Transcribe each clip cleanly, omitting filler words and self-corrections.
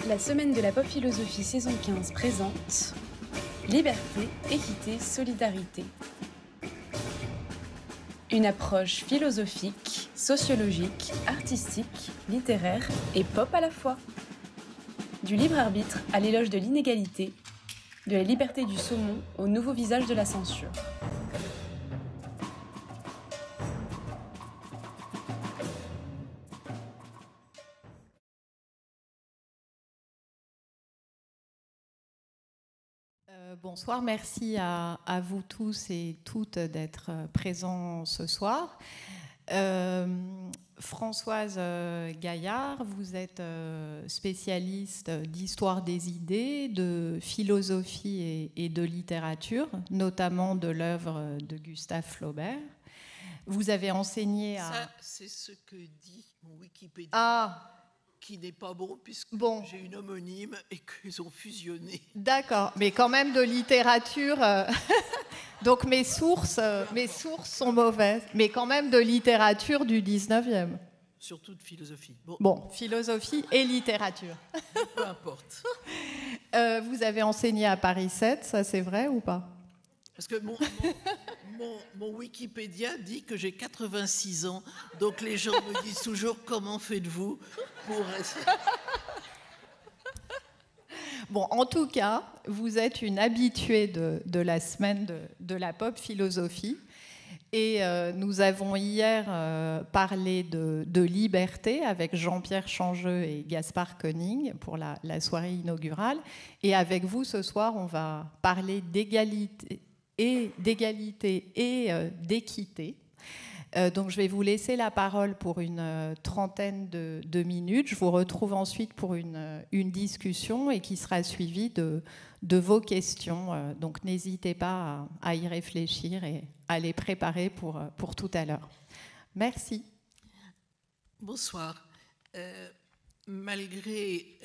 La semaine de la pop philosophie saison 15 présente Liberté, équité, solidarité. Une approche philosophique, sociologique, artistique, littéraire et pop à la fois. Du libre arbitre à l'éloge de l'inégalité, de la liberté du saumon au nouveau visage de la censure. Bonsoir, merci à vous tous et toutes d'être présents ce soir. Françoise Gaillard, vous êtes spécialiste d'histoire des idées, de philosophie et de littérature, notamment de l'œuvre de Gustave Flaubert. Vous avez enseigné à... Ça, c'est ce que dit mon Wikipédia. Ah, qui n'est pas bon, puisque j'ai une homonyme et qu'ils ont fusionné. D'accord, mais quand même de littérature. Donc mes sources sont mauvaises, mais quand même de littérature du 19e. Surtout de philosophie. Bon, philosophie et littérature. Peu importe. Vous avez enseigné à Paris 7, ça c'est vrai ou pas? Parce que mon Wikipédia dit que j'ai 86 ans, donc les gens me disent toujours comment faites-vous pour... Bon, en tout cas, vous êtes une habituée de la semaine de la pop philosophie. Et nous avons hier parlé de liberté avec Jean-Pierre Changeux et Gaspard Koenig pour la soirée inaugurale. Et avec vous, ce soir, on va parler d'égalité et d'équité. Donc je vais vous laisser la parole pour une trentaine de minutes. Je vous retrouve ensuite pour une discussion et qui sera suivie de vos questions. Donc n'hésitez pas à y réfléchir et à les préparer pour tout à l'heure. Merci. Bonsoir. Malgré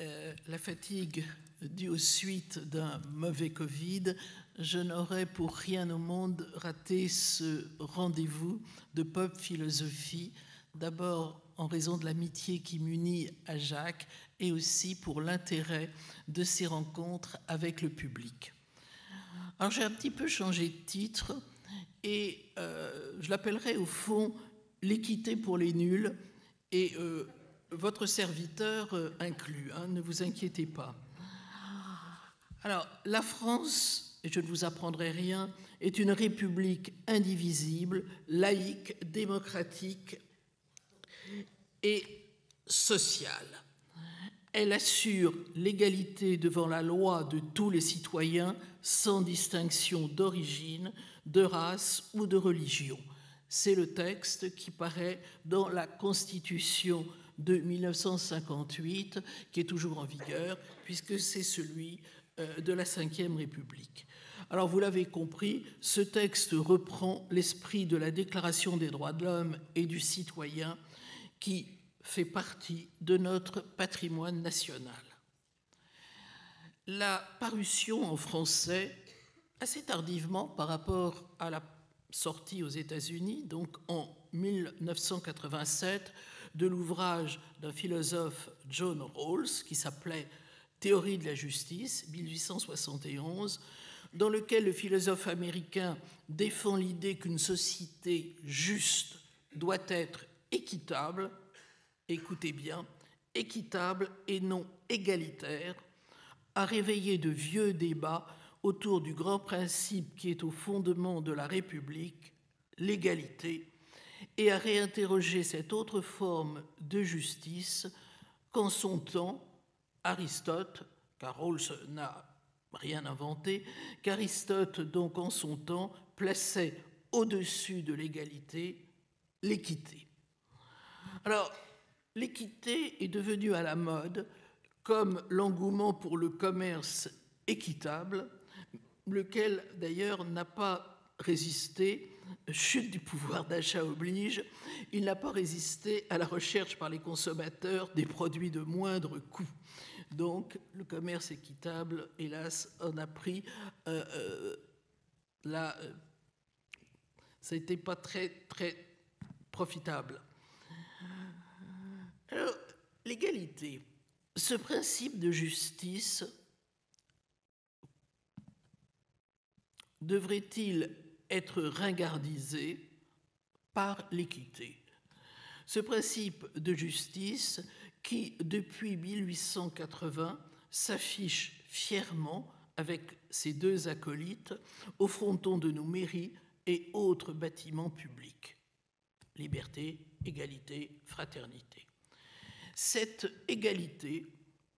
la fatigue due aux suites d'un mauvais Covid, je n'aurais pour rien au monde raté ce rendez-vous de pop philosophie, d'abord en raison de l'amitié qui m'unit à Jacques et aussi pour l'intérêt de ces rencontres avec le public. Alors j'ai un petit peu changé de titre et je l'appellerai au fond l'équité pour les nuls et votre serviteur inclus, hein, ne vous inquiétez pas. Alors la France, et je ne vous apprendrai rien, est une république indivisible, laïque, démocratique et sociale. Elle assure l'égalité devant la loi de tous les citoyens sans distinction d'origine, de race ou de religion. C'est le texte qui paraît dans la Constitution de 1958, qui est toujours en vigueur, puisque c'est celui de la Ve République. Alors, vous l'avez compris, ce texte reprend l'esprit de la Déclaration des droits de l'homme et du citoyen qui fait partie de notre patrimoine national. La parution en français, assez tardivement par rapport à la sortie aux États-Unis, donc en 1987, de l'ouvrage d'un philosophe John Rawls qui s'appelait Théorie de la justice, 1871, dans lequel le philosophe américain défend l'idée qu'une société juste doit être équitable, écoutez bien, équitable et non égalitaire, a réveillé de vieux débats autour du grand principe qui est au fondement de la République, l'égalité, et a réinterrogé cette autre forme de justice qu'en son temps, Aristote, car Rawls n'a rien inventé, qu'Aristote, donc en son temps, plaçait au-dessus de l'égalité l'équité. Alors, l'équité est devenue à la mode comme l'engouement pour le commerce équitable, lequel d'ailleurs n'a pas résisté, chute du pouvoir d'achat oblige, il n'a pas résisté à la recherche par les consommateurs des produits de moindre coût. Donc, le commerce équitable, hélas, en a pris ça n'était pas très, très profitable. Alors, l'égalité, Ce principe de justice devrait-il être ringardisé par l'équité? Ce principe de justice qui, depuis 1880, s'affiche fièrement avec ses deux acolytes au fronton de nos mairies et autres bâtiments publics. Liberté, égalité, fraternité. Cette égalité,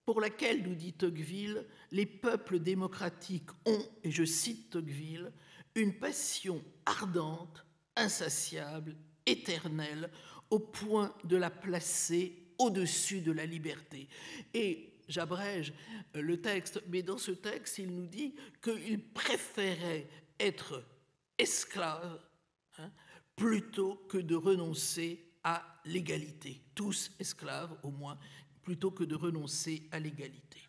pour laquelle, nous dit Tocqueville, les peuples démocratiques ont, et je cite Tocqueville, une passion ardente, insatiable, éternelle, au point de la placer au-dessus de la liberté. Et j'abrège le texte, mais dans ce texte, il nous dit qu'il préférait être esclave plutôt que de renoncer à l'égalité. Tous esclaves, au moins, plutôt que de renoncer à l'égalité.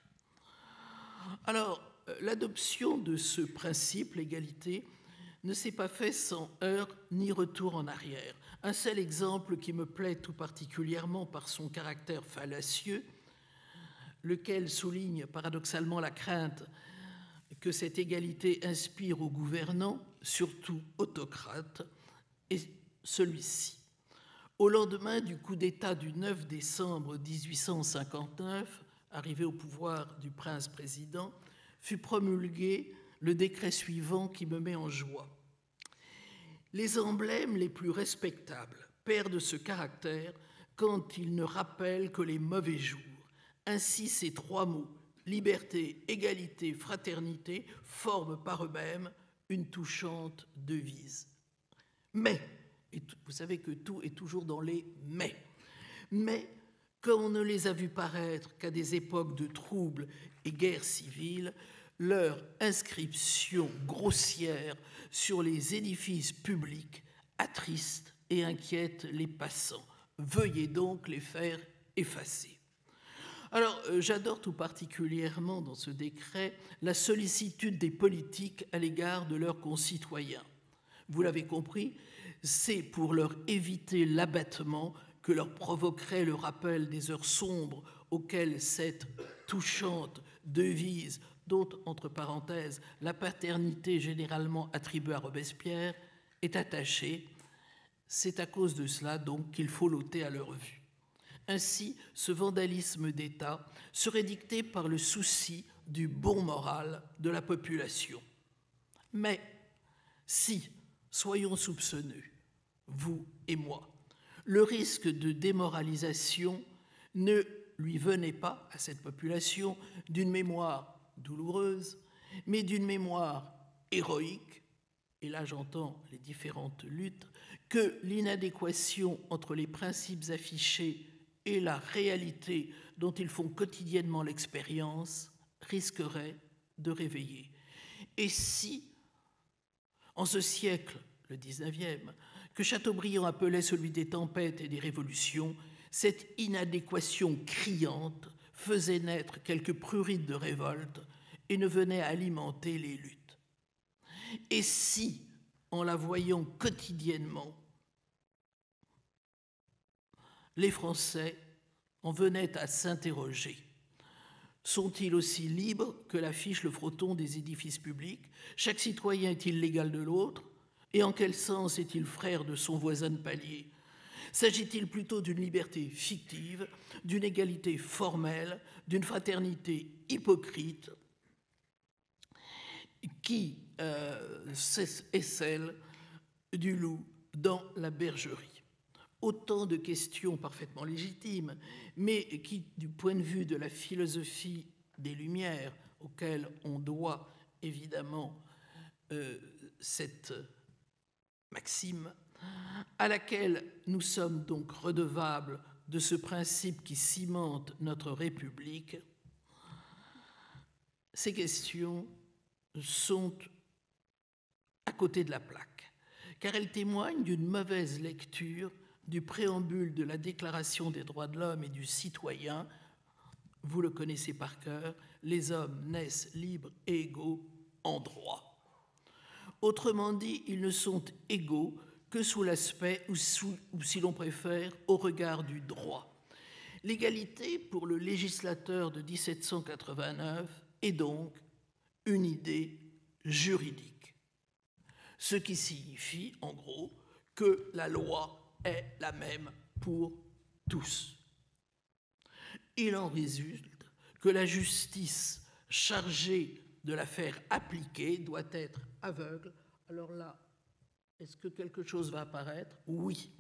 Alors, l'adoption de ce principe, l'égalité, ne s'est pas fait sans heurts ni retour en arrière. Un seul exemple qui me plaît tout particulièrement par son caractère fallacieux, lequel souligne paradoxalement la crainte que cette égalité inspire aux gouvernants, surtout autocrates, est celui-ci. Au lendemain du coup d'État du 9 décembre 1859, arrivé au pouvoir du prince-président, fut promulgué le décret suivant qui me met en joie. Les emblèmes les plus respectables perdent ce caractère quand ils ne rappellent que les mauvais jours. Ainsi, ces trois mots, liberté, égalité, fraternité, forment par eux-mêmes une touchante devise. Mais, et vous savez que tout est toujours dans les mais, comme on ne les a vus paraître qu'à des époques de troubles et guerres civiles, leur inscription grossière sur les édifices publics attriste et inquiète les passants. Veuillez donc les faire effacer. Alors, j'adore tout particulièrement dans ce décret la sollicitude des politiques à l'égard de leurs concitoyens. Vous l'avez compris, c'est pour leur éviter l'abattement que leur provoquerait le rappel des heures sombres auxquelles cette touchante devise, dont, entre parenthèses, la paternité généralement attribuée à Robespierre, est attachée. C'est à cause de cela, donc, qu'il faut l'ôter à leur vue. Ainsi, ce vandalisme d'État serait dicté par le souci du bon moral de la population. Mais si, soyons soupçonneux, vous et moi, le risque de démoralisation ne lui venait pas à cette population d'une mémoire douloureuse, mais d'une mémoire héroïque, et là j'entends les différentes luttes, que l'inadéquation entre les principes affichés et la réalité dont ils font quotidiennement l'expérience risquerait de réveiller. Et si, en ce siècle, le 19e, que Chateaubriand appelait celui des tempêtes et des révolutions, cette inadéquation criante faisait naître quelques prurites de révolte et ne venait alimenter les luttes. Et si, en la voyant quotidiennement, les Français en venaient à s'interroger. Sont-ils aussi libres que l'affiche le fronton des édifices publics? Chaque citoyen est-il l'égal de l'autre? Et en quel sens est-il frère de son voisin de palier? S'agit-il plutôt d'une liberté fictive, d'une égalité formelle, d'une fraternité hypocrite qui est celle du loup dans la bergerie? Autant de questions parfaitement légitimes, mais qui, du point de vue de la philosophie des Lumières, auquel on doit évidemment cette maxime, à laquelle nous sommes donc redevables de ce principe qui cimente notre République, ces questions sont à côté de la plaque, car elles témoignent d'une mauvaise lecture du préambule de la Déclaration des droits de l'homme et du citoyen. Vous le connaissez par cœur, les hommes naissent libres et égaux en droit. Autrement dit, ils ne sont égaux que sous l'aspect, ou si l'on préfère, au regard du droit. L'égalité pour le législateur de 1789 est donc une idée juridique, ce qui signifie en gros que la loi est la même pour tous. Il en résulte que la justice chargée de la faire appliquer doit être aveugle. Alors là, est-ce que quelque chose va apparaître? Oui.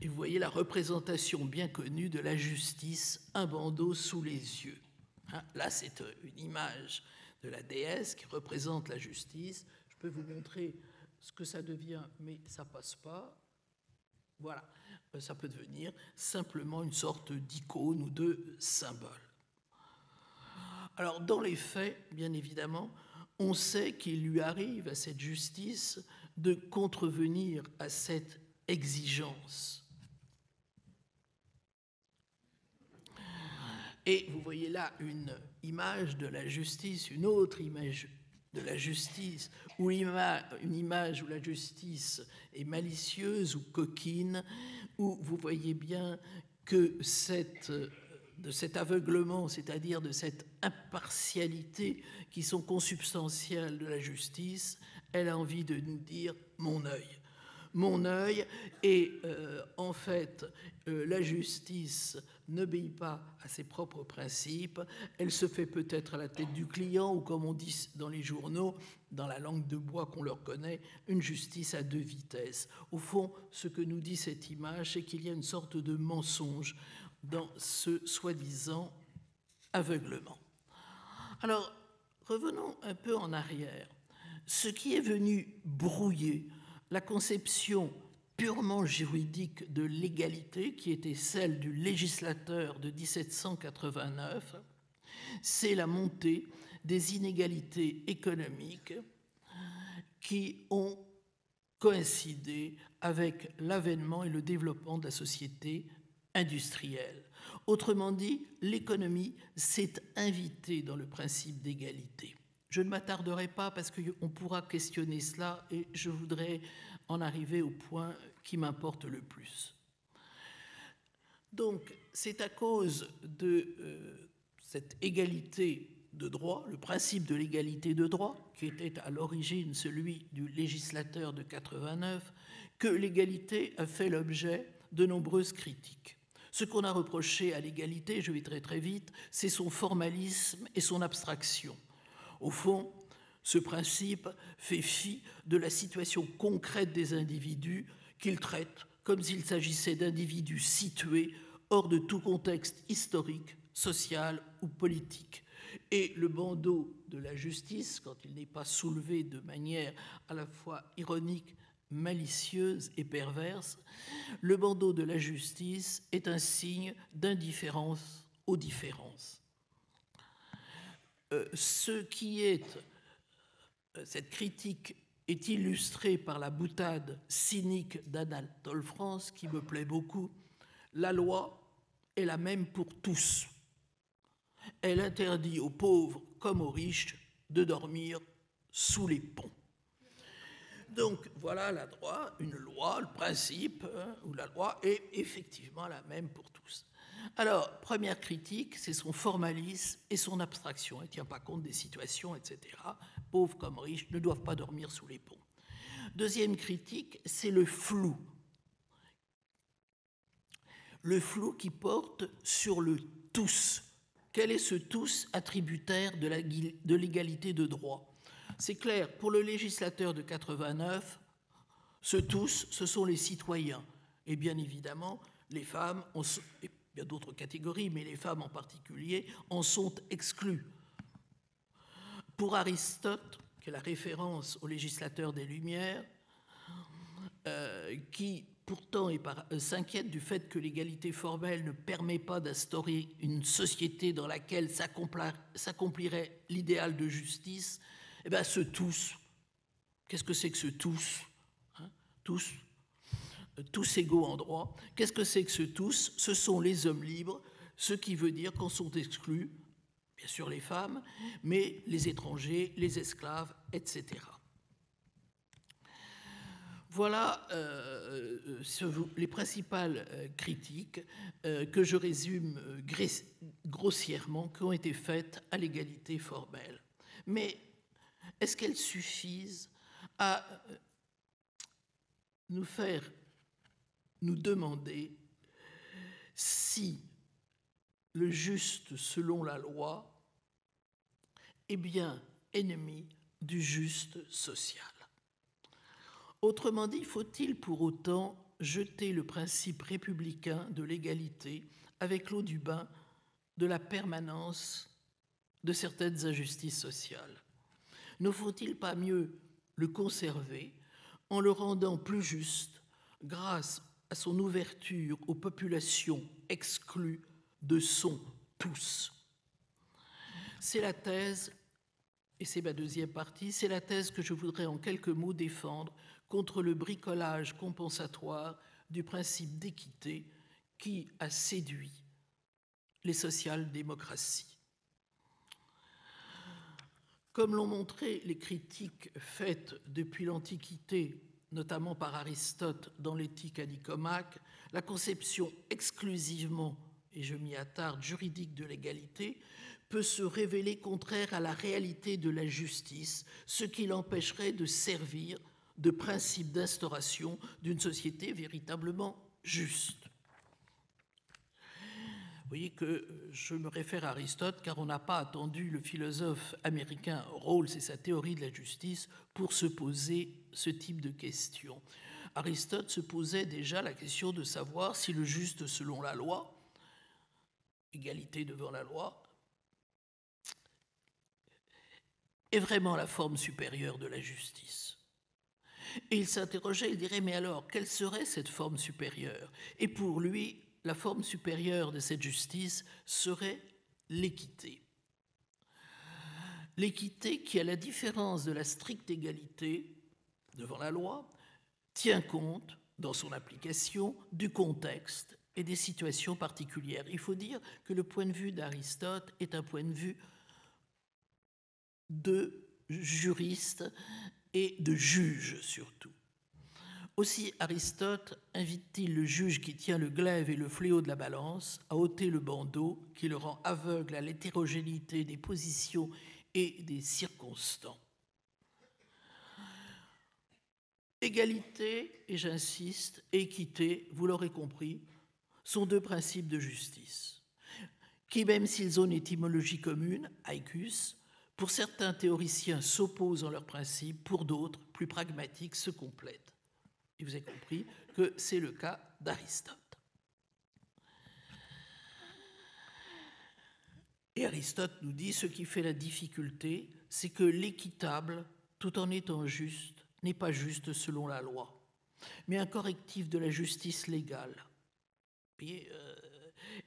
Et vous voyez la représentation bien connue de la justice, un bandeau sous les yeux. Là, c'est une image de la déesse qui représente la justice. Je peux vous montrer ce que ça devient, mais ça passe pas. Voilà, ça peut devenir simplement une sorte d'icône ou de symbole. Alors, dans les faits, bien évidemment, on sait qu'il lui arrive à cette justice de contrevenir à cette exigence. Et vous voyez là une image de la justice, une autre image de la justice, ou une image où la justice est malicieuse ou coquine, où vous voyez bien que de cet aveuglement, c'est-à-dire de cette impartialité qui sont consubstantielles de la justice, elle a envie de nous dire « mon œil ». Mon œil, et en fait, la justice n'obéit pas à ses propres principes, elle se fait peut-être à la tête du client, ou comme on dit dans les journaux, dans la langue de bois qu'on leur connaît, une justice à deux vitesses. Au fond, ce que nous dit cette image, c'est qu'il y a une sorte de mensonge dans ce soi-disant aveuglement. Alors, revenons un peu en arrière. Ce qui est venu brouiller la conception purement juridique de l'égalité, qui était celle du législateur de 1789, c'est la montée des inégalités économiques qui ont coïncidé avec l'avènement et le développement de la société industrielle. Autrement dit, l'économie s'est invitée dans le principe d'égalité. Je ne m'attarderai pas parce qu'on pourra questionner cela et je voudrais en arriver au point qui m'importe le plus. Donc, c'est à cause de cette égalité de droit, le principe de l'égalité de droit, qui était à l'origine celui du législateur de 89, que l'égalité a fait l'objet de nombreuses critiques. Ce qu'on a reproché à l'égalité, je vais très très vite, c'est son formalisme et son abstraction. Au fond, ce principe fait fi de la situation concrète des individus qu'il traite comme s'il s'agissait d'individus situés hors de tout contexte historique, social ou politique. Et le bandeau de la justice, quand il n'est pas soulevé de manière à la fois ironique, malicieuse et perverse, le bandeau de la justice est un signe d'indifférence aux différences. Cette critique est illustrée par la boutade cynique d'Anatole France, qui me plaît beaucoup. La loi est la même pour tous. Elle interdit aux pauvres comme aux riches de dormir sous les ponts. Donc voilà une loi, le principe, où la loi est effectivement la même pour tous. Alors, première critique, c'est son formalisme et son abstraction. Elle ne tient pas compte des situations, etc. Pauvres comme riches ne doivent pas dormir sous les ponts. Deuxième critique, c'est le flou. Le flou qui porte sur le tous. Quel est ce tous attributaire de l'égalité de droit? C'est clair, pour le législateur de 89, ce tous, ce sont les citoyens. Et bien évidemment, les femmes, il y a d'autres catégories, mais les femmes en particulier, en sont exclues. Pour Aristote, qui est la référence au législateur des Lumières, qui pourtant s'inquiète du fait que l'égalité formelle ne permet pas d'instaurer une société dans laquelle s'accomplirait l'idéal de justice, eh bien ce tous, qu'est-ce que c'est que ce tous, tous égaux en droit, qu'est-ce que c'est que ce tous? Ce sont les hommes libres, ce qui veut dire qu'en sont exclus, bien sûr les femmes, mais les étrangers, les esclaves, etc. Voilà les principales critiques que je résume grossièrement, qui ont été faites à l'égalité formelle. Mais est-ce qu'elles suffisent à nous faire nous demander si le juste selon la loi est bien ennemi du juste social? Autrement dit, faut-il pour autant jeter le principe républicain de l'égalité avec l'eau du bain de la permanence de certaines injustices sociales? Ne faut-il pas mieux le conserver en le rendant plus juste grâce à son ouverture aux populations exclues de son tous? C'est la thèse, et c'est ma deuxième partie, c'est la thèse que je voudrais en quelques mots défendre contre le bricolage compensatoire du principe d'équité qui a séduit les social-démocraties. Comme l'ont montré les critiques faites depuis l'Antiquité, notamment par Aristote dans l'Éthique à Nicomaque, la conception exclusivement, et je m'y attarde, juridique de l'égalité peut se révéler contraire à la réalité de la justice, ce qui l'empêcherait de servir de principe d'instauration d'une société véritablement juste. Vous voyez que je me réfère à Aristote car on n'a pas attendu le philosophe américain Rawls et sa théorie de la justice pour se poser ce type de question. Aristote se posait déjà la question de savoir si le juste selon la loi, égalité devant la loi, est vraiment la forme supérieure de la justice. Et il s'interrogeait, il dirait, mais alors, quelle serait cette forme supérieure? Et pour lui, la forme supérieure de cette justice serait l'équité. L'équité qui, à la différence de la stricte égalité devant la loi, tient compte, dans son application, du contexte et des situations particulières. Il faut dire que le point de vue d'Aristote est un point de vue de juriste et de juge surtout. Aussi Aristote invite-t-il le juge qui tient le glaive et le fléau de la balance à ôter le bandeau qui le rend aveugle à l'hétérogénéité des positions et des circonstants. Égalité, et j'insiste, équité, vous l'aurez compris, sont deux principes de justice, qui, même s'ils ont une étymologie commune, aicus, pour certains théoriciens s'opposent en leurs principes, pour d'autres, plus pragmatiques, se complètent. Et vous avez compris que c'est le cas d'Aristote. Et Aristote nous dit, ce qui fait la difficulté, c'est que l'équitable, tout en étant juste, n'est pas juste selon la loi, mais un correctif de la justice légale.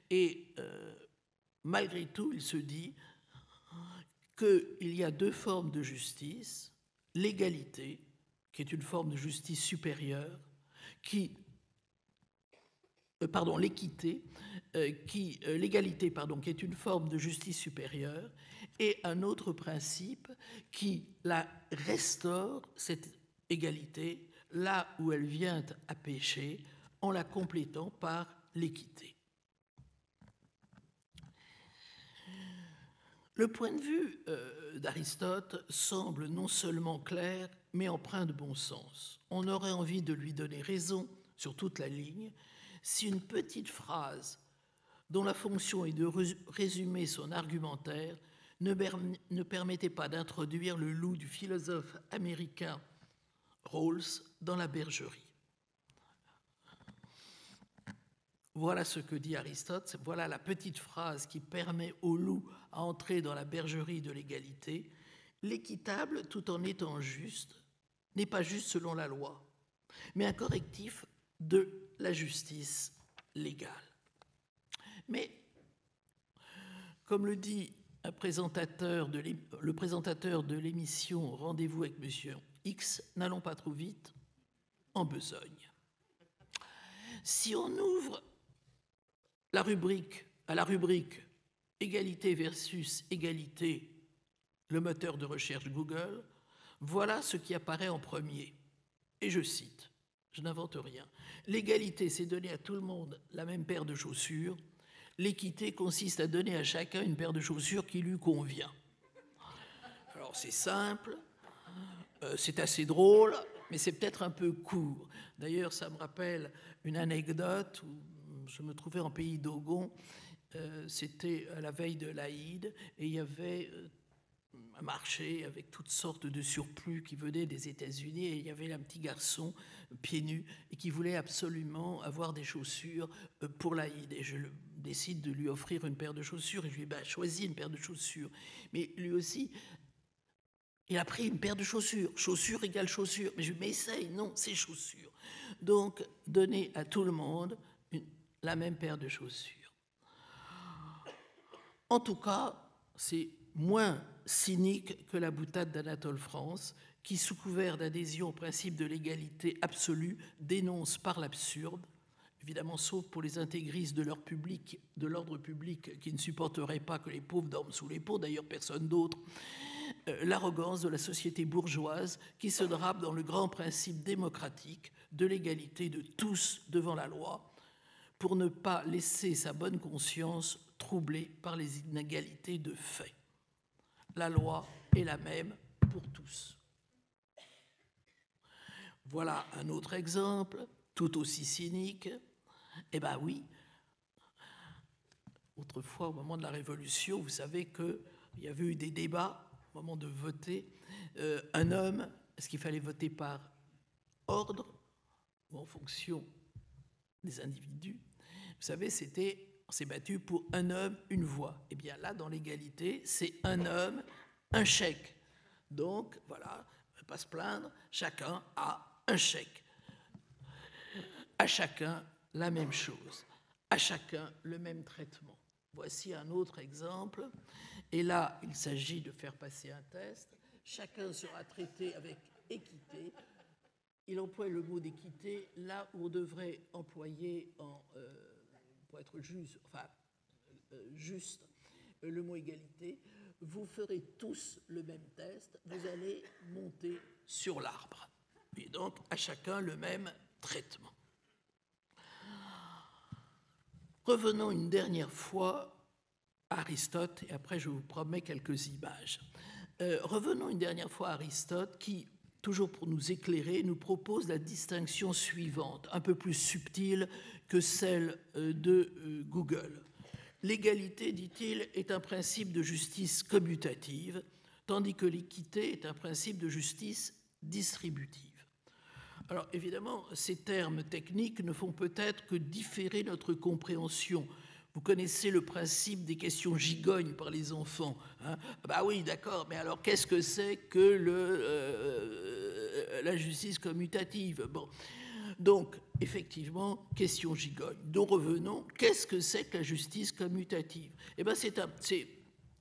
Et malgré tout, il se dit qu'il y a deux formes de justice, l'égalité, qui est une forme de justice supérieure, l'équité, l'égalité, qui est une forme de justice supérieure, et un autre principe qui la restaure, cette égalité, là où elle vient à pécher, en la complétant par l'équité. Le point de vue d'Aristote semble non seulement clair, mais empreint de bon sens. On aurait envie de lui donner raison sur toute la ligne si une petite phrase dont la fonction est de résumer son argumentaire ne permettait pas d'introduire le loup du philosophe américain Rawls dans la bergerie. Voilà ce que dit Aristote, voilà la petite phrase qui permet au loup à entrer dans la bergerie de l'égalité. L'équitable, tout en étant juste, n'est pas juste selon la loi, mais un correctif de la justice légale. Mais, comme le dit le présentateur de l'émission Rendez-vous avec Monsieur X, n'allons pas trop vite, en besogne. Si on ouvre à la rubrique égalité versus égalité, le moteur de recherche Google, voilà ce qui apparaît en premier. Et je cite, Je n'invente rien. L'égalité, c'est donner à tout le monde la même paire de chaussures. L'équité consiste à donner à chacun une paire de chaussures qui lui convient. Alors c'est simple, c'est assez drôle, mais c'est peut-être un peu court. D'ailleurs, ça me rappelle une anecdote où je me trouvais en pays d'Ogon. C'était à la veille de l'Aïd, et il y avait un marché avec toutes sortes de surplus qui venaient des États-Unis, et il y avait un petit garçon pieds nus et qui voulait absolument avoir des chaussures pour l'Aïd. Et je décide de lui offrir une paire de chaussures, et je lui dis choisis une paire de chaussures. Mais lui aussi, il a pris une paire de chaussures. Chaussures égale chaussures. Mais je lui dis, mais essaye, non, c'est chaussures. Donc, donner à tout le monde la même paire de chaussures. En tout cas, c'est moins cynique que la boutade d'Anatole France, qui, sous couvert d'adhésion au principe de l'égalité absolue, dénonce par l'absurde, évidemment sauf pour les intégristes de l'ordre public qui ne supporteraient pas que les pauvres dorment sous les pots, d'ailleurs personne d'autre, l'arrogance de la société bourgeoise qui se drape dans le grand principe démocratique de l'égalité de tous devant la loi, pour ne pas laisser sa bonne conscience troublée par les inégalités de fait. La loi est la même pour tous. Voilà un autre exemple, tout aussi cynique. Eh bien oui, autrefois, au moment de la Révolution, vous savez qu'il y avait eu des débats au moment de voter. Un homme, est-ce qu'il fallait voter par ordre ou en fonction des individus? Vous savez, on s'est battu pour un homme, une voix. Eh bien là, dans l'égalité, c'est un homme, un chèque. Donc, voilà, on ne va pas se plaindre, chacun a un chèque. À chacun, la même chose. À chacun, le même traitement. Voici un autre exemple. Et là, il s'agit de faire passer un test. Chacun sera traité avec équité. Il emploie le mot d'équité là où on devrait employer, pour être juste, le mot égalité. Vous ferez tous le même test, vous allez monter sur l'arbre. Et donc, à chacun, le même traitement. Revenons une dernière fois à Aristote, et après je vous promets quelques images. Revenons une dernière fois à Aristote, qui, toujours pour nous éclairer, nous propose la distinction suivante, un peu plus subtile que celle de Google. L'égalité, dit-il, est un principe de justice commutative, tandis que l'équité est un principe de justice distributive. Alors évidemment, ces termes techniques ne font peut-être que différer notre compréhension. Vous connaissez le principe des questions gigognes par les enfants. Hein? Bah oui, d'accord, mais alors qu'est-ce que c'est que la justice commutative? Bon. Donc, effectivement, question gigogne. Donc revenons, qu'est-ce que c'est que la justice commutative? Eh bien, c'est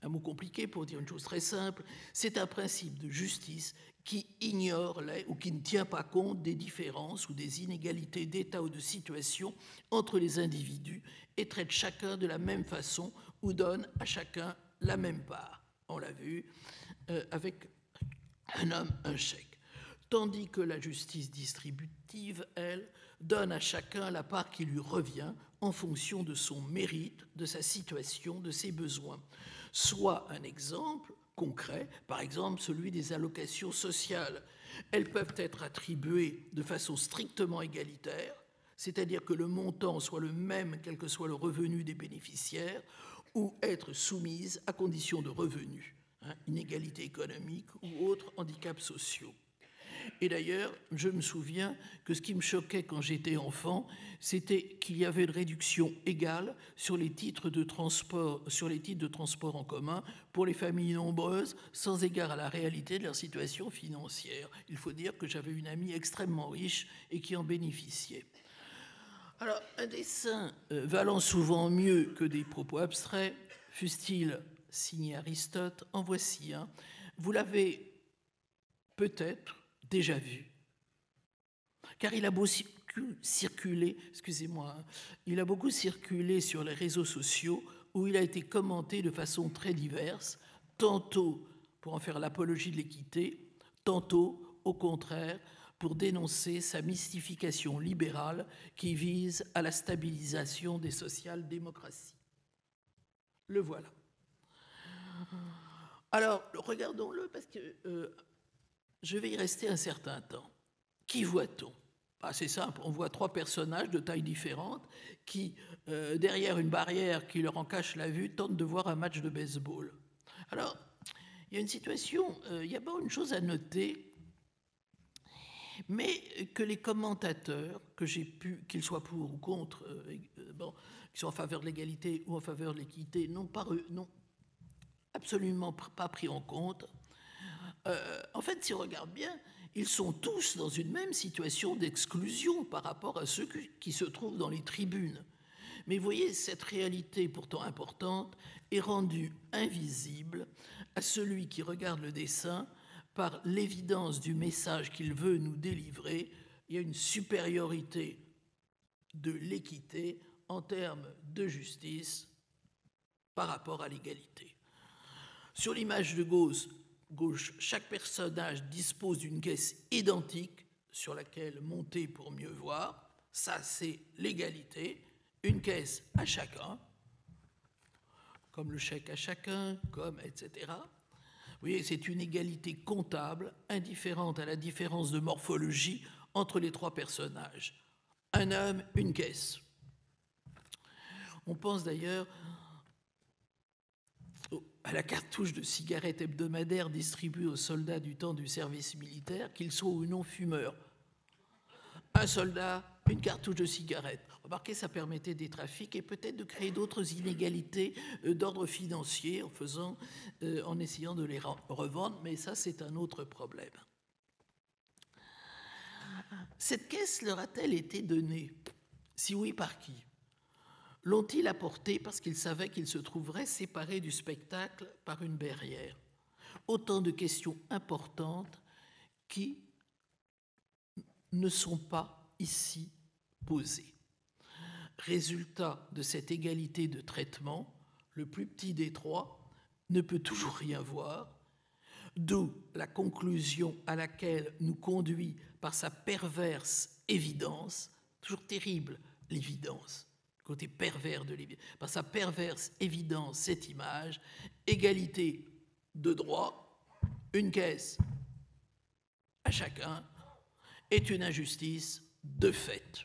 un mot compliqué pour dire une chose très simple. C'est un principe de justice qui ignore ou qui ne tient pas compte des différences ou des inégalités d'état ou de situation entre les individus et traite chacun de la même façon ou donne à chacun la même part. On l'a vu avec un homme, un chèque. Tandis que la justice distributive, elle, donne à chacun la part qui lui revient en fonction de son mérite, de sa situation, de ses besoins. Soit un exemple concret, par exemple celui des allocations sociales. Elles peuvent être attribuées de façon strictement égalitaire, c'est-à-dire que le montant soit le même quel que soit le revenu des bénéficiaires, ou être soumises à condition de revenus, inégalité économique ou autres handicaps sociaux. Et d'ailleurs, je me souviens que ce qui me choquait quand j'étais enfant, c'était qu'il y avait une réduction égale sur les titres de transport en commun pour les familles nombreuses, sans égard à la réalité de leur situation financière. Il faut dire que j'avais une amie extrêmement riche et qui en bénéficiait. Alors, un dessin valant souvent mieux que des propos abstraits, fût-il signé Aristote, en voici un. Vous l'avez peut-être déjà vu, car il a beaucoup circulé, il a beaucoup circulé sur les réseaux sociaux où il a été commenté de façon très diverse, tantôt pour en faire l'apologie de l'équité, tantôt, au contraire, pour dénoncer sa mystification libérale qui vise à la stabilisation des social-démocraties. Le voilà. Alors, regardons-le parce que je vais y rester un certain temps. Qui voit-on? C'est simple, on voit 3 personnages de tailles différentes qui, derrière une barrière qui leur en cache la vue, tentent de voir un match de baseball. Alors, il y a une situation, il y a pas une chose à noter, mais que les commentateurs, que j'ai pu, qu'ils soient pour ou contre, qu'ils soient en faveur de l'égalité ou en faveur de l'équité, n'ont absolument pas pris en compte. En fait, si on regarde bien, ils sont tous dans une même situation d'exclusion par rapport à ceux qui se trouvent dans les tribunes. Mais vous voyez, cette réalité pourtant importante est rendue invisible à celui qui regarde le dessin par l'évidence du message qu'il veut nous délivrer. Il y a une supériorité de l'équité en termes de justice par rapport à l'égalité. Sur l'image de gauche, chaque personnage dispose d'une caisse identique sur laquelle monter pour mieux voir. Ça, c'est l'égalité. Une caisse à chacun, comme le chèque à chacun, comme etc. Vous voyez, c'est une égalité comptable, indifférente à la différence de morphologie entre les 3 personnages. Un homme, une caisse. On pense d'ailleurs à la cartouche de cigarettes hebdomadaire distribuée aux soldats du temps du service militaire, qu'ils soient ou non fumeurs. Un soldat, une cartouche de cigarettes. Remarquez, ça permettait des trafics et peut-être de créer d'autres inégalités d'ordre financier en essayant de les revendre, mais ça, c'est un autre problème. Cette caisse leur a-t-elle été donnée? Si oui, par qui? L'ont-ils apporté parce qu'ils savaient qu'ils se trouveraient séparés du spectacle par une barrière? Autant de questions importantes qui ne sont pas ici posées. Résultat de cette égalité de traitement, le plus petit des 3 ne peut toujours rien voir, d'où la conclusion à laquelle nous conduit par sa perverse évidence, toujours terrible l'évidence, côté pervers de l'évidence, par sa perverse évidence, cette image, égalité de droit, une caisse à chacun, est une injustice de fait.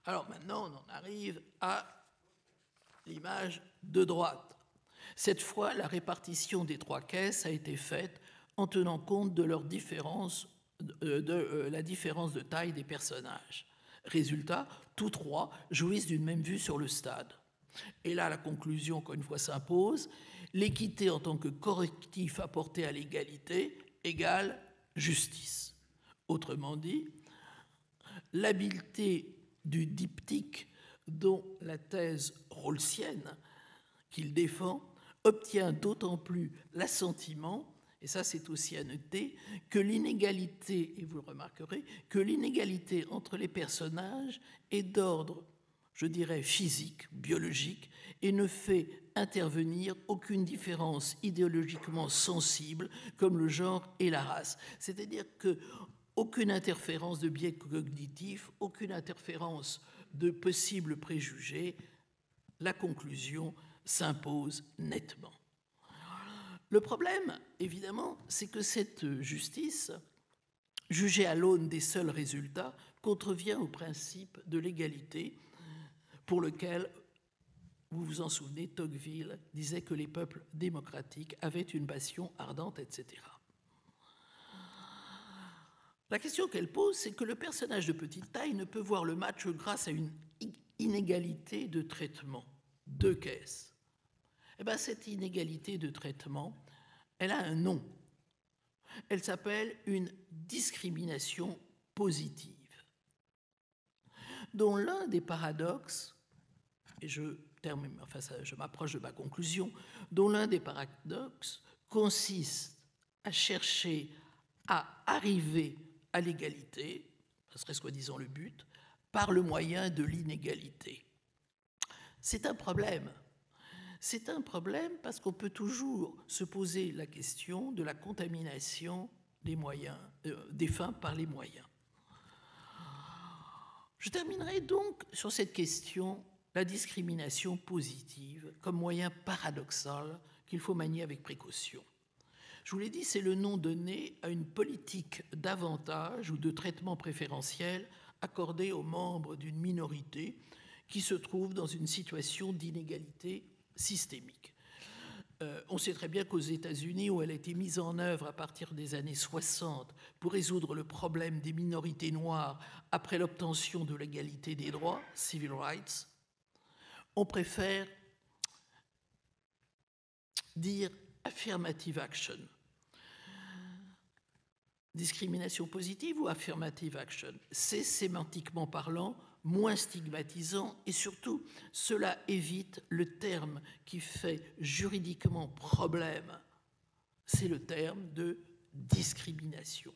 Alors maintenant, on en arrive à l'image de droite. Cette fois, la répartition des 3 caisses a été faite en tenant compte de leur différence, la différence de taille des personnages. Résultat, tous 3 jouissent d'une même vue sur le stade. Et là, la conclusion, encore une fois, s'impose. L'équité en tant que correctif apporté à l'égalité égale justice. Autrement dit, l'habileté du diptyque dont la thèse rawlsienne qu'il défend obtient d'autant plus l'assentiment, et ça c'est aussi à noter, que l'inégalité, et vous le remarquerez, que l'inégalité entre les personnages est d'ordre, je dirais, physique, biologique, et ne fait intervenir aucune différence idéologiquement sensible comme le genre et la race. C'est-à-dire que aucune interférence de biais cognitifs, aucune interférence de possibles préjugés, la conclusion s'impose nettement. Le problème, évidemment, c'est que cette justice, jugée à l'aune des seuls résultats, contrevient au principe de l'égalité pour lequel, vous vous en souvenez, Tocqueville disait que les peuples démocratiques avaient une passion ardente, etc. La question qu'elle pose, c'est que le personnage de petite taille ne peut voir le match grâce à une inégalité de traitement. 2 caisses. Eh bien, cette inégalité de traitement, elle a un nom. Elle s'appelle une discrimination positive, dont l'un des paradoxes, et je m'approche de ma conclusion, dont l'un des paradoxes consiste à chercher à arriver à l'égalité, ce serait soi-disant le but, par le moyen de l'inégalité. C'est un problème. C'est un problème parce qu'on peut toujours se poser la question de la contamination des fins par les moyens. Je terminerai donc sur cette question, la discrimination positive comme moyen paradoxal qu'il faut manier avec précaution. Je vous l'ai dit, c'est le nom donné à une politique d'avantage ou de traitement préférentiel accordé aux membres d'une minorité qui se trouve dans une situation d'inégalité systémique. On sait très bien qu'aux États-Unis, où elle a été mise en œuvre à partir des années 60 pour résoudre le problème des minorités noires après l'obtention de l'égalité des droits, civil rights, on préfère dire affirmative action. Discrimination positive ou affirmative action, c'est sémantiquement parlant moins stigmatisant et surtout cela évite le terme qui fait juridiquement problème, c'est le terme de discrimination.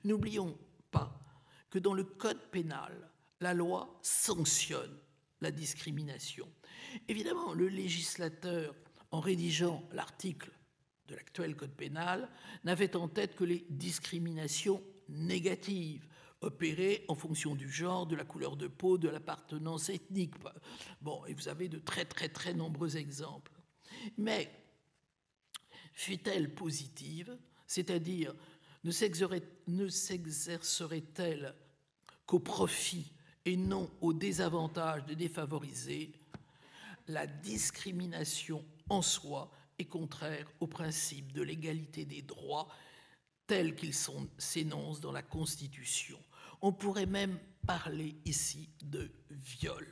N'oublions pas que dans le code pénal, la loi sanctionne la discrimination. Évidemment, le législateur, en rédigeant l'article de l'actuel code pénal, n'avait en tête que les discriminations négatives, opérées en fonction du genre, de la couleur de peau, de l'appartenance ethnique. Bon, et vous avez de très nombreux exemples. Mais fut-elle positive, c'est-à-dire ne s'exercerait-elle qu'au profit et non au désavantage des défavorisés? La discrimination en soi est contraire au principe de l'égalité des droits tels qu'ils s'énoncent dans la Constitution. On pourrait même parler ici de viol.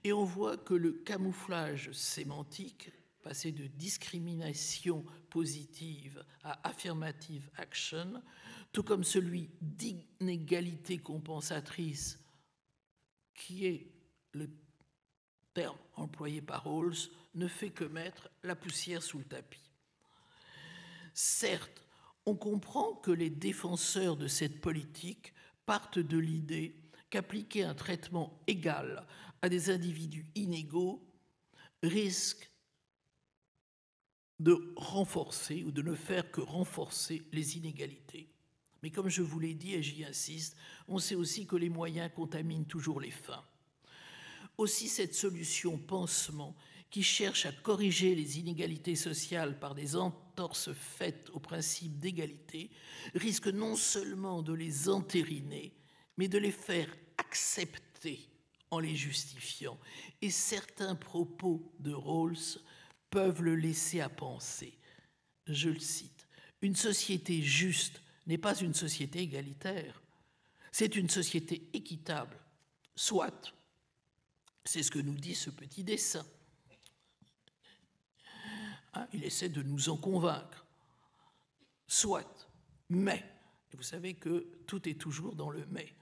Et on voit que le camouflage sémantique, passé de discrimination positive à affirmative action, tout comme celui d'inégalité compensatrice, qui est le terme employé par Rawls, ne fait que mettre la poussière sous le tapis. Certes, on comprend que les défenseurs de cette politique partent de l'idée qu'appliquer un traitement égal à des individus inégaux risque de renforcer ou de ne faire que renforcer les inégalités. Mais comme je vous l'ai dit et j'y insiste, on sait aussi que les moyens contaminent toujours les fins. Aussi cette solution pansement qui cherche à corriger les inégalités sociales par des entorses faites au principe d'égalité risque non seulement de les entériner, mais de les faire accepter en les justifiant. Et certains propos de Rawls peuvent le laisser à penser. Je le cite, « Une société juste n'est pas une société égalitaire, c'est une société équitable. Soit, c'est ce que nous dit ce petit dessin. Il essaie de nous en convaincre. Soit, mais, et vous savez que tout est toujours dans le mais,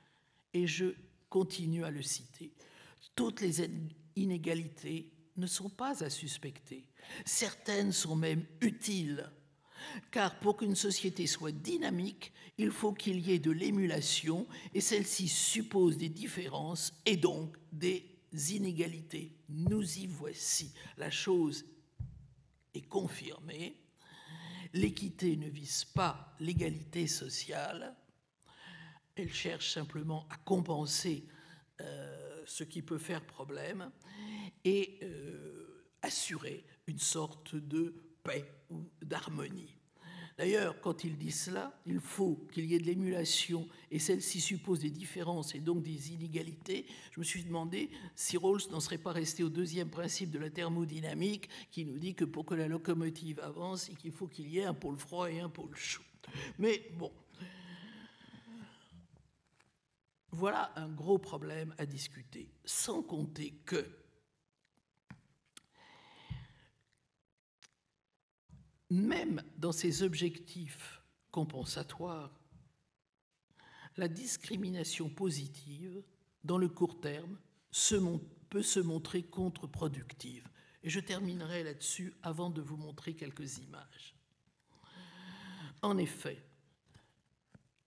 et je continue à le citer, toutes les inégalités ne sont pas à suspecter. Certaines sont même utiles, car pour qu'une société soit dynamique, il faut qu'il y ait de l'émulation, et celle-ci suppose des différences et donc des inégalités. Nous y voici. La chose est confirmée. L'équité ne vise pas l'égalité sociale. Elle cherche simplement à compenser ce qui peut faire problème et assurer une sorte de paix ou d'harmonie. D'ailleurs, quand il dit cela, il faut qu'il y ait de l'émulation et celle-ci suppose des différences et donc des inégalités. Je me suis demandé si Rawls n'en serait pas resté au deuxième principe de la thermodynamique qui nous dit que pour que la locomotive avance, il faut qu'il y ait un pôle froid et un pôle chaud. Mais bon, voilà un gros problème à discuter, sans compter que même dans ces objectifs compensatoires, la discrimination positive, dans le court terme, peut se montrer contre-productive. Et je terminerai là-dessus avant de vous montrer quelques images. En effet,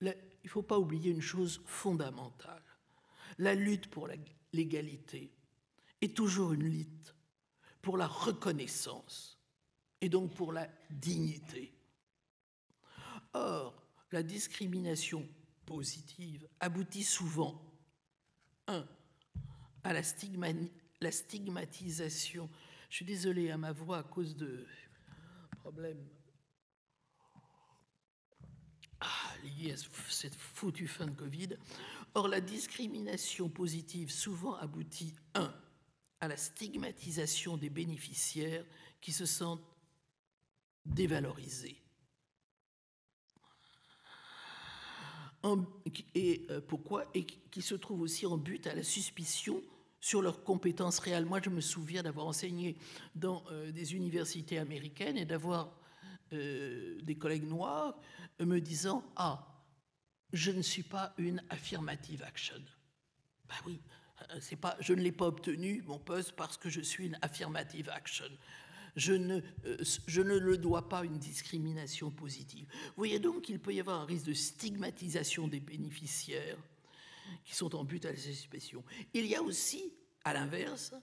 il ne faut pas oublier une chose fondamentale. La lutte pour l'égalité est toujours une lutte pour la reconnaissance et donc pour la dignité. Or, la discrimination positive aboutit souvent, 1. à la stigmatisation. Je suis désolé à ma voix à cause de problèmes liés à cette foutue fin de Covid. Or, la discrimination positive souvent aboutit, 1. à la stigmatisation des bénéficiaires qui se sentent dévalorisés. Pourquoi? Et qui se trouvent aussi en but à la suspicion sur leurs compétences réelles. Moi, je me souviens d'avoir enseigné dans des universités américaines et d'avoir des collègues noirs me disant « Ah, je ne suis pas une affirmative action. » Ben oui, je ne l'ai pas obtenu, mon poste, parce que je suis une affirmative action. Je ne le dois pas à une discrimination positive. Vous voyez donc qu'il peut y avoir un risque de stigmatisation des bénéficiaires qui sont en but à la suspicion. Il y a aussi, à l'inverse,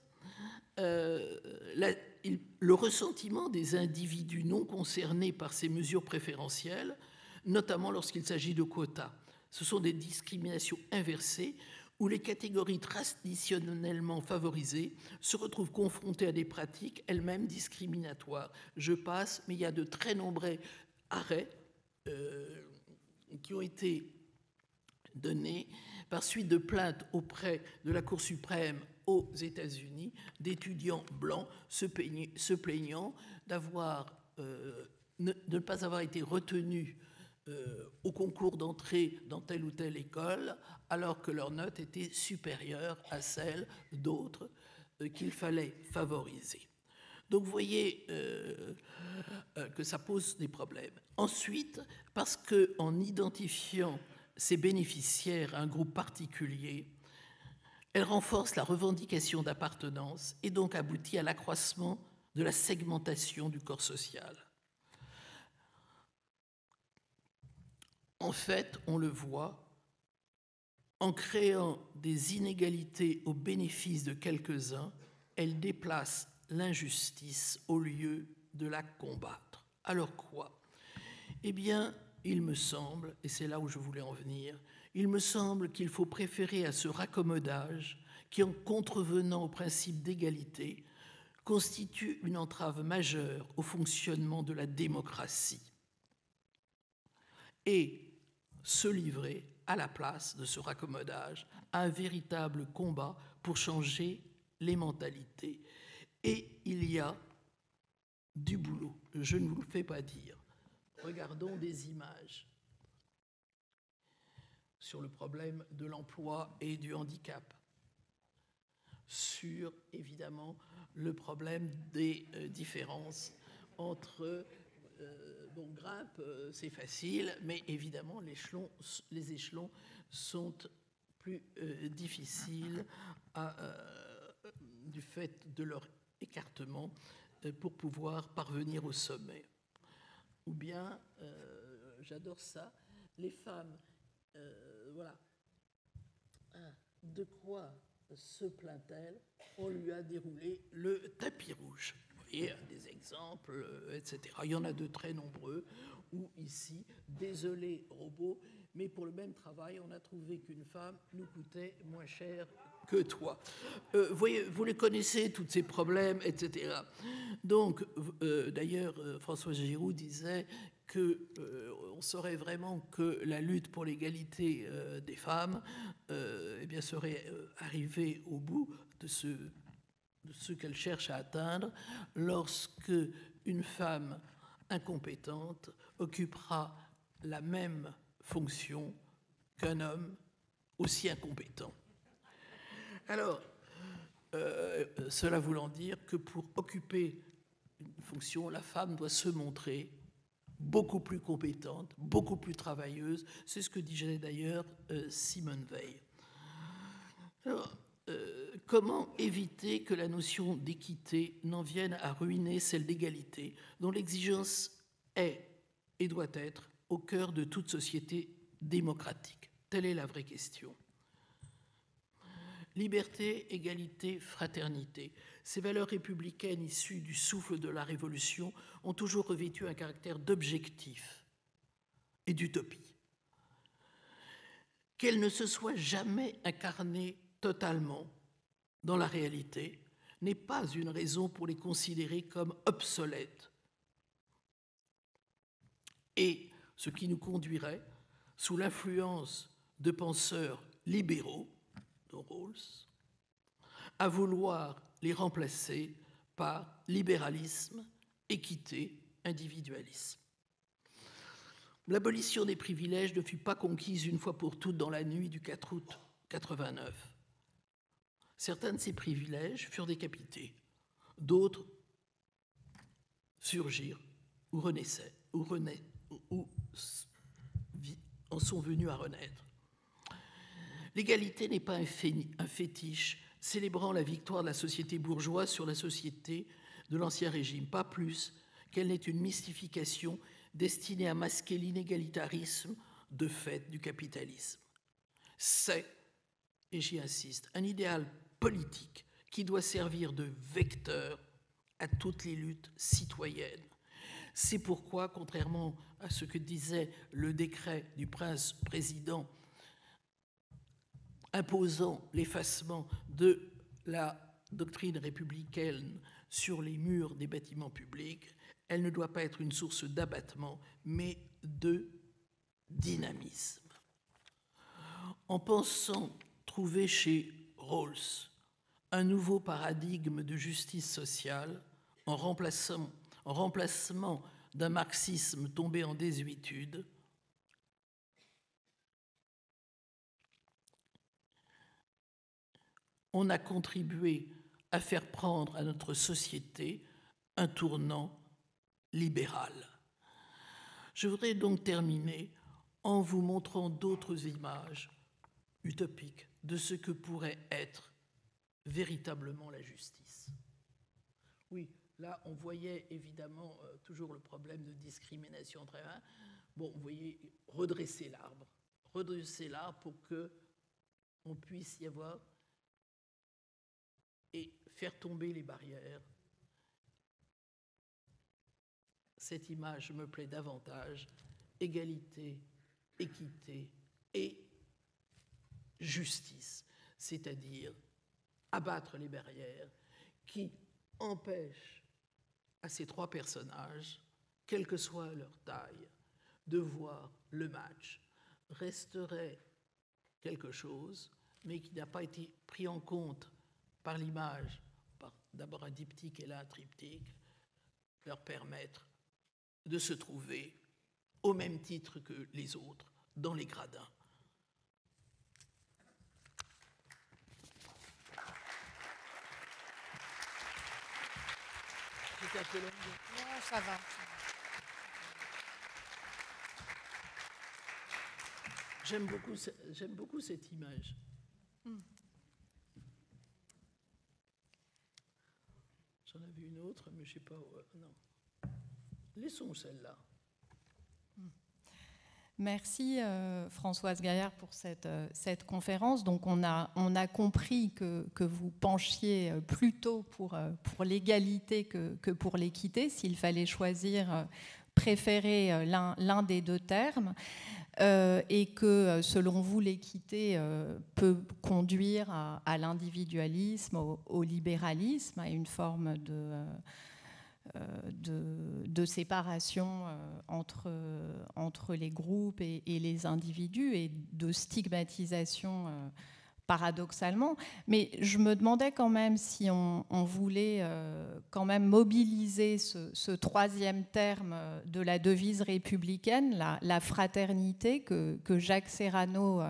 le ressentiment des individus non concernés par ces mesures préférentielles, notamment lorsqu'il s'agit de quotas. Ce sont des discriminations inversées où les catégories traditionnellement favorisées se retrouvent confrontées à des pratiques elles-mêmes discriminatoires. Je passe, mais il y a de très nombreux arrêts qui ont été donnés par suite de plaintes auprès de la Cour suprême aux États-Unis d'étudiants blancs se plaignant de ne pas avoir été retenus au concours d'entrée dans telle ou telle école, alors que leur note était supérieure à celle d'autres qu'il fallait favoriser. Donc vous voyez que ça pose des problèmes. Ensuite, parce qu'en identifiant ces bénéficiaires à un groupe particulier, elle renforce la revendication d'appartenance et donc aboutit à l'accroissement de la segmentation du corps social. En fait, on le voit, en créant des inégalités au bénéfice de quelques-uns, elle déplace l'injustice au lieu de la combattre. Alors quoi? Eh bien, il me semble, et c'est là où je voulais en venir, il me semble qu'il faut préférer à ce raccommodage qui, en contrevenant au principe d'égalité, constitue une entrave majeure au fonctionnement de la démocratie. Et se livrer à la place de ce raccommodage à un véritable combat pour changer les mentalités. Et il y a du boulot, je ne vous le fais pas dire. Regardons des images sur le problème de l'emploi et du handicap, sur évidemment le problème des différences entre grimpe, c'est facile, mais évidemment, les échelons sont plus difficiles du fait de leur écartement pour pouvoir parvenir au sommet. Ou bien, j'adore ça, les femmes, voilà. De quoi se plaint-elle? On lui a déroulé le tapis rouge. Et des exemples, etc. Il y en a de très nombreux, où ici, désolé robot, mais pour le même travail, on a trouvé qu'une femme nous coûtait moins cher que toi. Vous les connaissez, tous ces problèmes, etc. Donc, d'ailleurs, François Giroud disait qu'on saurait vraiment que la lutte pour l'égalité des femmes eh bien, serait arrivée au bout de ce qu'elle cherche à atteindre lorsque une femme incompétente occupera la même fonction qu'un homme aussi incompétent. Alors, cela voulant dire que pour occuper une fonction, la femme doit se montrer beaucoup plus compétente, beaucoup plus travailleuse. C'est ce que disait d'ailleurs Simone Veil. Alors, comment éviter que la notion d'équité n'en vienne à ruiner celle d'égalité, dont l'exigence est et doit être au cœur de toute société démocratique? Telle est la vraie question. Liberté, égalité, fraternité. Ces valeurs républicaines issues du souffle de la Révolution ont toujours revêtu un caractère d'objectif et d'utopie. Qu'elle ne se soit jamais incarnée totalement dans la réalité n'est pas une raison pour les considérer comme obsolètes. Et ce qui nous conduirait, sous l'influence de penseurs libéraux, de Rawls, à vouloir les remplacer par libéralisme, équité, individualisme. L'abolition des privilèges ne fut pas conquise une fois pour toutes dans la nuit du 4 août 89. Certains de ces privilèges furent décapités, d'autres surgirent ou renaissaient, ou en sont venus à renaître. L'égalité n'est pas un fétiche célébrant la victoire de la société bourgeoise sur la société de l'Ancien Régime, pas plus qu'elle n'est une mystification destinée à masquer l'inégalitarisme de fait du capitalisme. C'est, et j'y insiste, un idéal politique qui doit servir de vecteur à toutes les luttes citoyennes. C'est pourquoi, contrairement à ce que disait le décret du prince-président imposant l'effacement de la doctrine républicaine sur les murs des bâtiments publics, elle ne doit pas être une source d'abattement, mais de dynamisme. En pensant trouver chez Rawls un nouveau paradigme de justice sociale, en remplacement d'un marxisme tombé en désuétude, on a contribué à faire prendre à notre société un tournant libéral. Je voudrais donc terminer en vous montrant d'autres images utopiques de ce que pourrait être véritablement la justice. Oui, là, on voyait évidemment toujours le problème de discrimination très bien. Bon, vous voyez, redresser l'arbre pour que on puisse y avoir et faire tomber les barrières. Cette image me plaît davantage. Égalité, équité et justice, c'est-à-dire abattre les barrières qui empêchent à ces trois personnages, quelle que soit leur taille, de voir le match. Resterait quelque chose, mais qui n'a pas été pris en compte par l'image, par d'abord un diptyque et là un triptyque, leur permettre de se trouver au même titre que les autres dans les gradins. C'était un peu long. Non, ça va. J'aime beaucoup cette image. J'en avais une autre, mais je ne sais pas. Non. Laissons celle-là. Merci Françoise Gaillard pour cette conférence. Donc on a compris que vous penchiez plutôt pour l'égalité que pour l'équité, s'il fallait choisir, préférer l'un des deux termes, et que selon vous l'équité peut conduire à l'individualisme, au libéralisme, à une forme de séparation entre les groupes et les individus et de stigmatisation paradoxalement. Mais je me demandais quand même si on voulait quand même mobiliser ce troisième terme de la devise républicaine, la fraternité que Jacques Serrano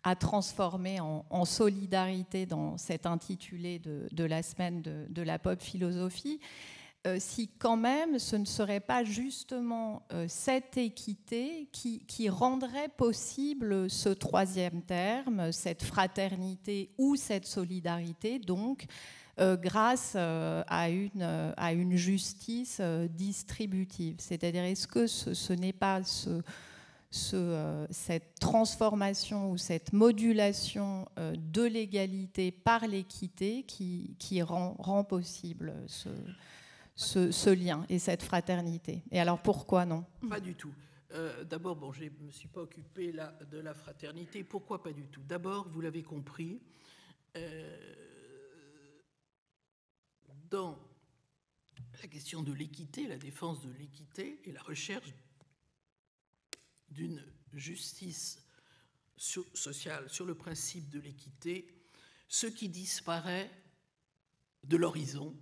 a transformé en solidarité dans cet intitulé de la semaine de la pop philosophie. Si quand même ce ne serait pas justement cette équité qui rendrait possible ce troisième terme, cette fraternité ou cette solidarité, donc grâce à une justice distributive. C'est-à-dire, est-ce que ce n'est pas cette transformation ou cette modulation de l'égalité par l'équité qui rend possible ce lien et cette fraternité. Et alors pourquoi non ? Pas du tout. D'abord, bon, je ne me suis pas occupé là, de la fraternité. Pourquoi pas du tout? D'abord, vous l'avez compris, dans la question de l'équité, la défense de l'équité et la recherche d'une justice sociale sur le principe de l'équité, ce qui disparaît de l'horizon,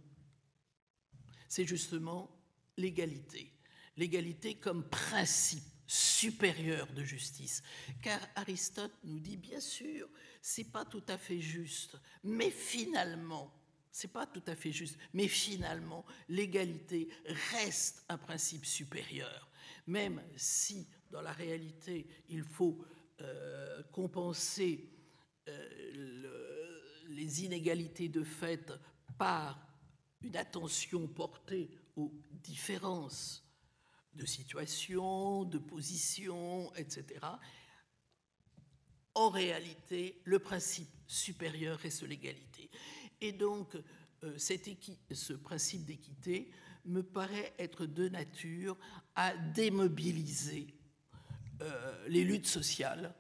c'est justement l'égalité. L'égalité comme principe supérieur de justice. Car Aristote nous dit, bien sûr, c'est pas tout à fait juste, mais finalement, c'est pas tout à fait juste, mais finalement, l'égalité reste un principe supérieur. Même si, dans la réalité, il faut compenser les inégalités de fait par une attention portée aux différences de situation, de position, etc. En réalité, le principe supérieur reste l'égalité. Et donc, ce principe d'équité me paraît être de nature à démobiliser les luttes sociales,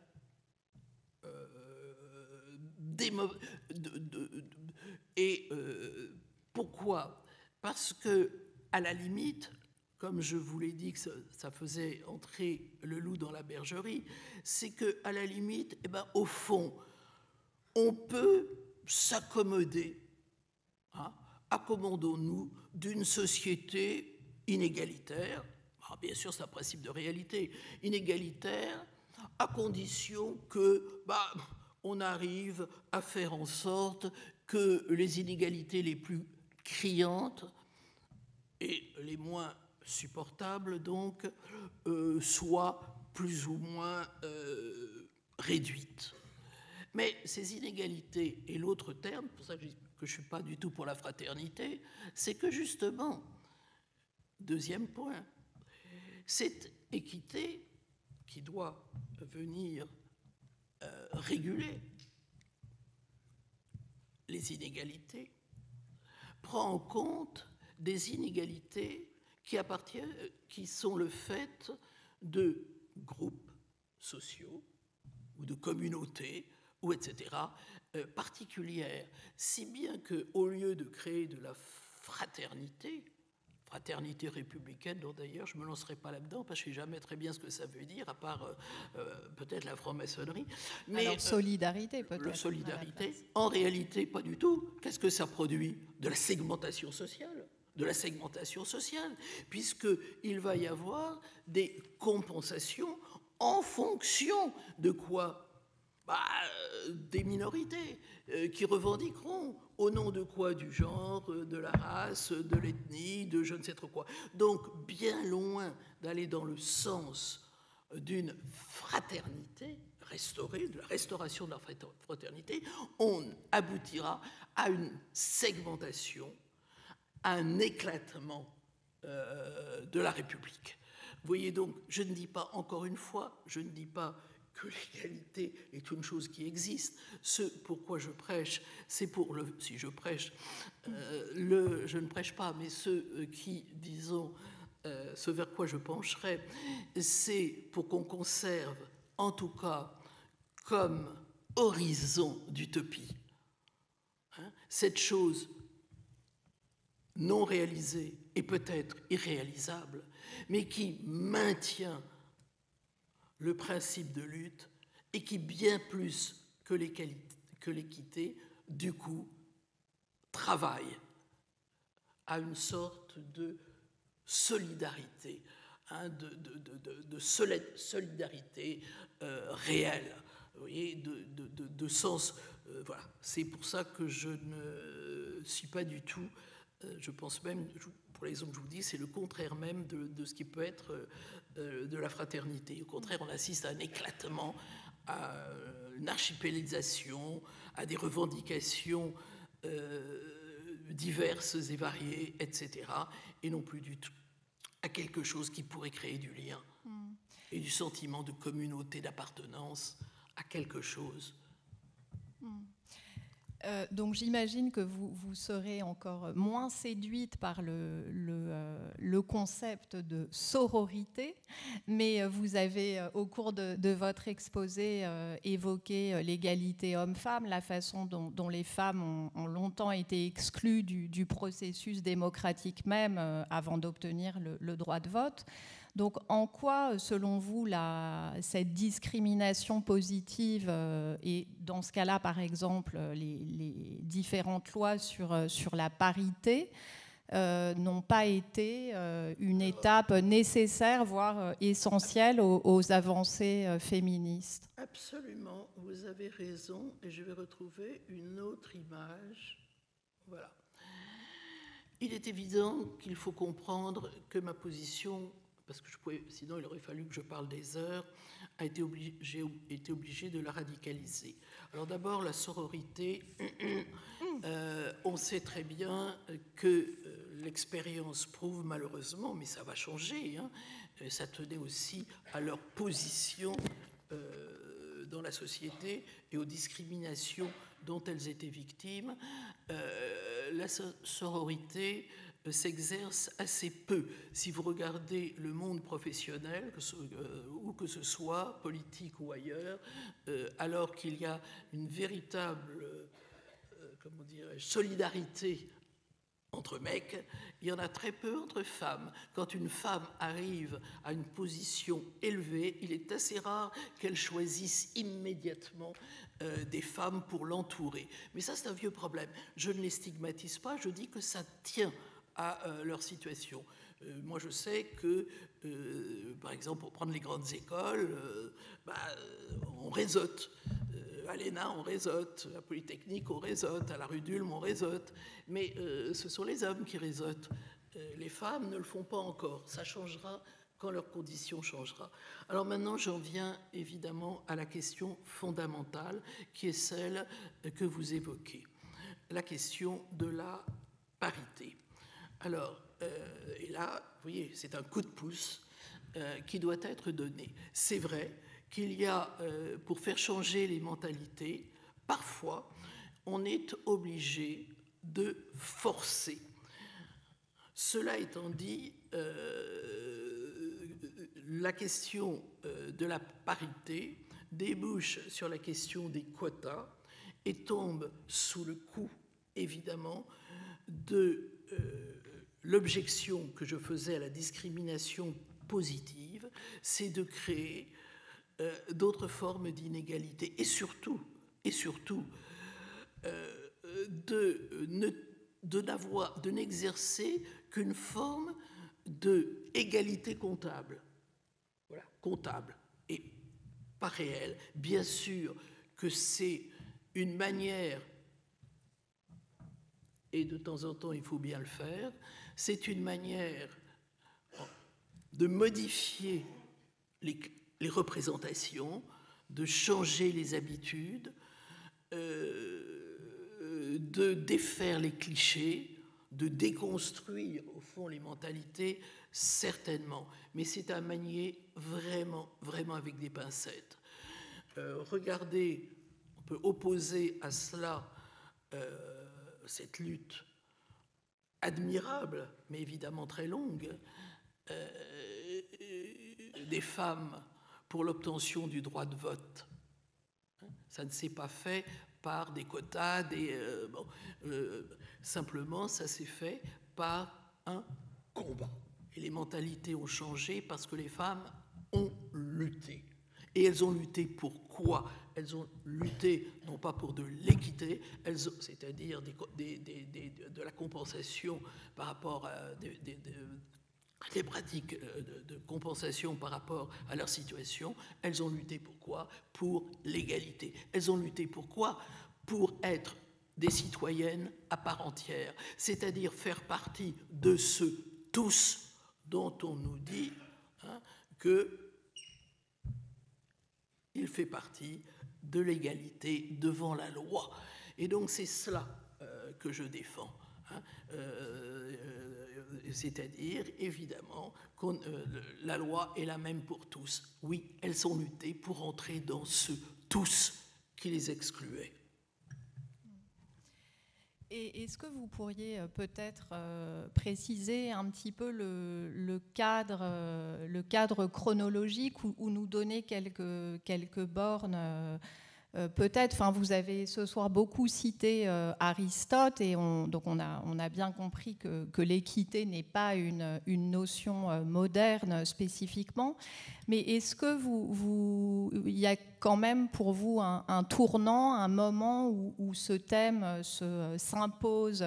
pourquoi? Parce que, à la limite, comme je vous l'ai dit que ça faisait entrer le loup dans la bergerie, c'est qu'à la limite, eh ben, au fond, on peut s'accommoder, hein, accommodons-nous d'une société inégalitaire. Alors, bien sûr, c'est un principe de réalité, inégalitaire, à condition que on arrive à faire en sorte que les inégalités les plus criantes et les moins supportables, donc, soient plus ou moins réduites. Mais ces inégalités, et l'autre terme, pour ça que je ne suis pas du tout pour la fraternité, c'est que justement, deuxième point, cette équité qui doit venir réguler les inégalités prend en compte des inégalités qui sont le fait de groupes sociaux ou de communautés ou etc. Particulières, si bien qu'au lieu de créer de la fraternité républicaine, dont d'ailleurs je ne me lancerai pas là-dedans parce que je ne sais jamais très bien ce que ça veut dire, à part peut-être la franc-maçonnerie. Mais alors solidarité peut-être. Solidarité, en réalité pas du tout. Qu'est-ce que ça produit? De la segmentation sociale. Puisqu'il va y avoir des compensations en fonction de quoi? Des minorités qui revendiqueront au nom de quoi? Du genre, de la race, de l'ethnie, de je ne sais trop quoi. Donc, bien loin d'aller dans le sens d'une fraternité restaurée, de la restauration de la fraternité, on aboutira à une segmentation, à un éclatement de la République. Vous voyez donc, je ne dis pas, encore une fois, je ne dis pas que l'égalité est une chose qui existe. Ce pourquoi je prêche, c'est pour le... Si je prêche, je ne prêche pas, mais ce qui, disons, ce vers quoi je pencherai, c'est pour qu'on conserve, en tout cas, comme horizon d'utopie, hein, cette chose non réalisée et peut-être irréalisable, mais qui maintient le principe de lutte et qui, bien plus que l'équité, du coup, travaille à une sorte de solidarité, hein, de solidarité réelle, vous voyez, de sens. Voilà. C'est pour ça que je ne suis pas du tout, je pense même, pour les raisons que je vous dis, c'est le contraire même de ce qui peut être de la fraternité. Au contraire, on assiste à un éclatement, à une archipélisation, à des revendications diverses et variées, etc., et non plus du tout à quelque chose qui pourrait créer du lien et du sentiment de communauté, d'appartenance à quelque chose. Donc j'imagine que vous serez encore moins séduite par le concept de sororité, mais vous avez au cours de votre exposé évoqué l'égalité homme-femme, la façon dont les femmes ont longtemps été exclues du processus démocratique même avant d'obtenir le droit de vote. Donc, en quoi, selon vous, cette discrimination positive et dans ce cas-là, par exemple, les différentes lois sur la parité n'ont pas été une étape nécessaire, voire essentielle aux avancées féministes? Absolument, vous avez raison, et je vais retrouver une autre image. Voilà. Il est évident qu'il faut comprendre que ma position, parce que sinon il aurait fallu que je parle des heures, j'ai été obligé de la radicaliser. Alors d'abord, la sororité, on sait très bien que l'expérience prouve malheureusement, mais ça va changer, hein, ça tenait aussi à leur position dans la société et aux discriminations dont elles étaient victimes. La sororité s'exerce assez peu. Si vous regardez le monde professionnel, où que ce soit, politique ou ailleurs, alors qu'il y a une véritable solidarité entre mecs, il y en a très peu entre femmes. Quand une femme arrive à une position élevée, il est assez rare qu'elle choisisse immédiatement des femmes pour l'entourer. Mais ça, c'est un vieux problème. Je ne les stigmatise pas, je dis que ça tient à leur situation. Moi, je sais que, par exemple, pour prendre les grandes écoles, on réseaute. À l'ENA, on réseaute. À Polytechnique, on réseaute. À la rue d'Ulm, on réseaute. Mais ce sont les hommes qui réseautent. Les femmes ne le font pas encore. Ça changera quand leur condition changera. Alors maintenant, j'en viens évidemment à la question fondamentale, qui est celle que vous évoquez. La question de la parité. Alors, et là, vous voyez, c'est un coup de pouce qui doit être donné. C'est vrai qu'il y a, pour faire changer les mentalités, parfois, on est obligé de forcer. Cela étant dit, la question de la parité débouche sur la question des quotas et tombe sous le coup, évidemment, de l'objection que je faisais à la discrimination positive, c'est de créer d'autres formes d'inégalité et surtout de n'exercer qu'une forme d'égalité comptable. Voilà, comptable et pas réelle. Bien sûr que c'est une manière, et de temps en temps il faut bien le faire, c'est une manière de modifier les représentations, de changer les habitudes, de défaire les clichés, de déconstruire au fond les mentalités, certainement. Mais c'est à manier vraiment, vraiment avec des pincettes. Regardez, on peut opposer à cela cette lutte admirable, mais évidemment très longue, des femmes pour l'obtention du droit de vote. Ça ne s'est pas fait par des quotas, simplement ça s'est fait par un combat. Et les mentalités ont changé parce que les femmes ont lutté. Et elles ont lutté pour quoi? Elles ont lutté non pas pour de l'équité, c'est-à-dire de la compensation par rapport à des pratiques de compensation par rapport à leur situation. Elles ont lutté pour quoi? Pour l'égalité. Elles ont lutté pour quoi? Pour être des citoyennes à part entière, c'est-à-dire faire partie de ce tous dont on nous dit qu'il fait partie de l'égalité devant la loi. Et donc c'est cela que je défends. C'est-à-dire, évidemment, que la loi est la même pour tous. Oui, elles ont lutté pour entrer dans ce tous qui les excluait. Et est-ce que vous pourriez peut-être préciser un petit peu le cadre chronologique ou nous donner quelques bornes peut-être, enfin, vous avez ce soir beaucoup cité Aristote et donc on a bien compris que l'équité n'est pas une notion moderne spécifiquement. Mais est-ce que il y a quand même pour vous un tournant, un moment où ce thème s'impose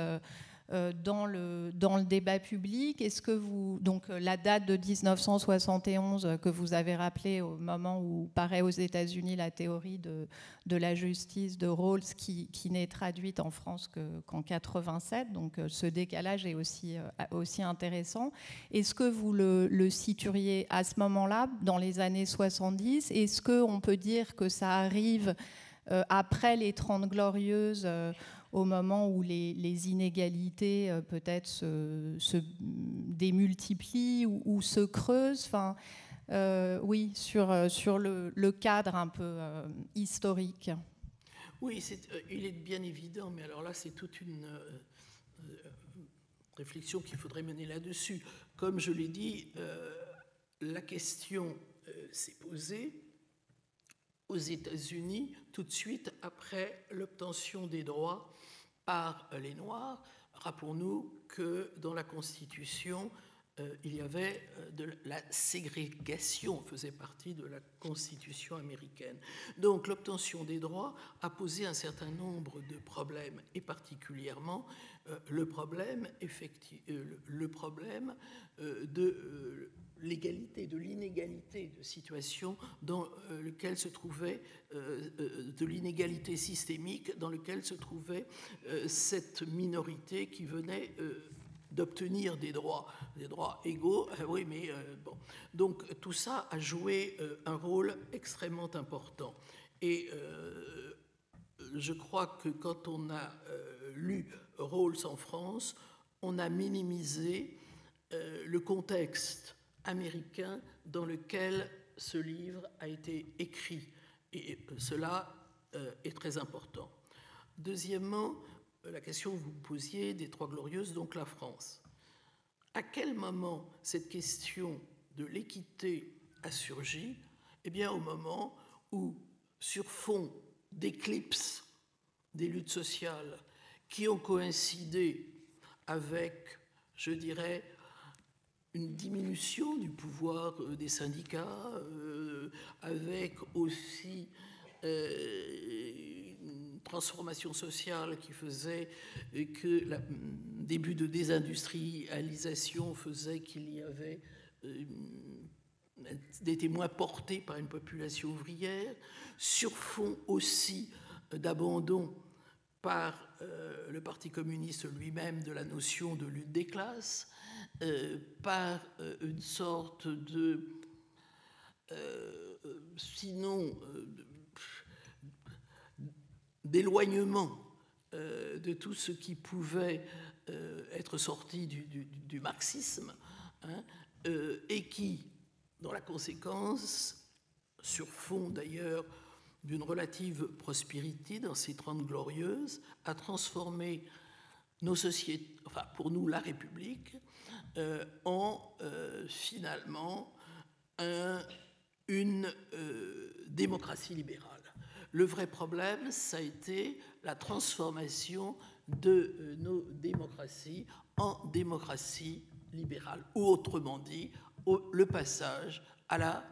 dans le débat public? Est-ce que donc la date de 1971 que vous avez rappelée au moment où paraît aux États-Unis la théorie de la justice de Rawls qui n'est traduite en France qu'en 87, donc ce décalage est aussi intéressant. Est-ce que vous le situeriez à ce moment-là, dans les années 70? Est-ce qu'on peut dire que ça arrive après les 30 Glorieuses, au moment où les inégalités peut-être se démultiplient ou se creusent? Enfin, oui, sur le cadre un peu historique. Oui, il est bien évident, mais alors là, c'est toute une réflexion qu'il faudrait mener là-dessus. Comme je l'ai dit, la question s'est posée aux États-Unis tout de suite après l'obtention des droits par les Noirs. Rappelons-nous que dans la Constitution, il y avait de la ségrégation, faisait partie de la Constitution américaine. Donc l'obtention des droits a posé un certain nombre de problèmes, et particulièrement le problème de l'égalité, de l'inégalité de situation dans lequel se trouvait, de l'inégalité systémique dans lequel se trouvait cette minorité qui venait d'obtenir des droits égaux. Oui, mais bon. Donc tout ça a joué un rôle extrêmement important. Et je crois que quand on a lu Rawls en France, on a minimisé le contexte américain dans lequel ce livre a été écrit. Et cela est très important. Deuxièmement, la question que vous posiez des Trois Glorieuses, donc la France. À quel moment cette question de l'équité a surgi? Eh bien, au moment où, sur fond d'éclipse des luttes sociales qui ont coïncidé avec, je dirais, une diminution du pouvoir des syndicats, avec aussi une transformation sociale qui faisait que le début de désindustrialisation faisait qu'il y avait des témoins portés par une population ouvrière, sur fond aussi d'abandon par le Parti communiste lui-même de la notion de lutte des classes, par une sorte de, sinon, d'éloignement de tout ce qui pouvait être sorti du marxisme, hein, et qui, dans la conséquence, sur fond d'ailleurs d'une relative prospérité dans ces 30 Glorieuses, a transformé nos sociétés, enfin pour nous la République, en finalement une démocratie libérale. Le vrai problème, ça a été la transformation de nos démocraties en démocratie libérale, ou autrement dit, le passage à la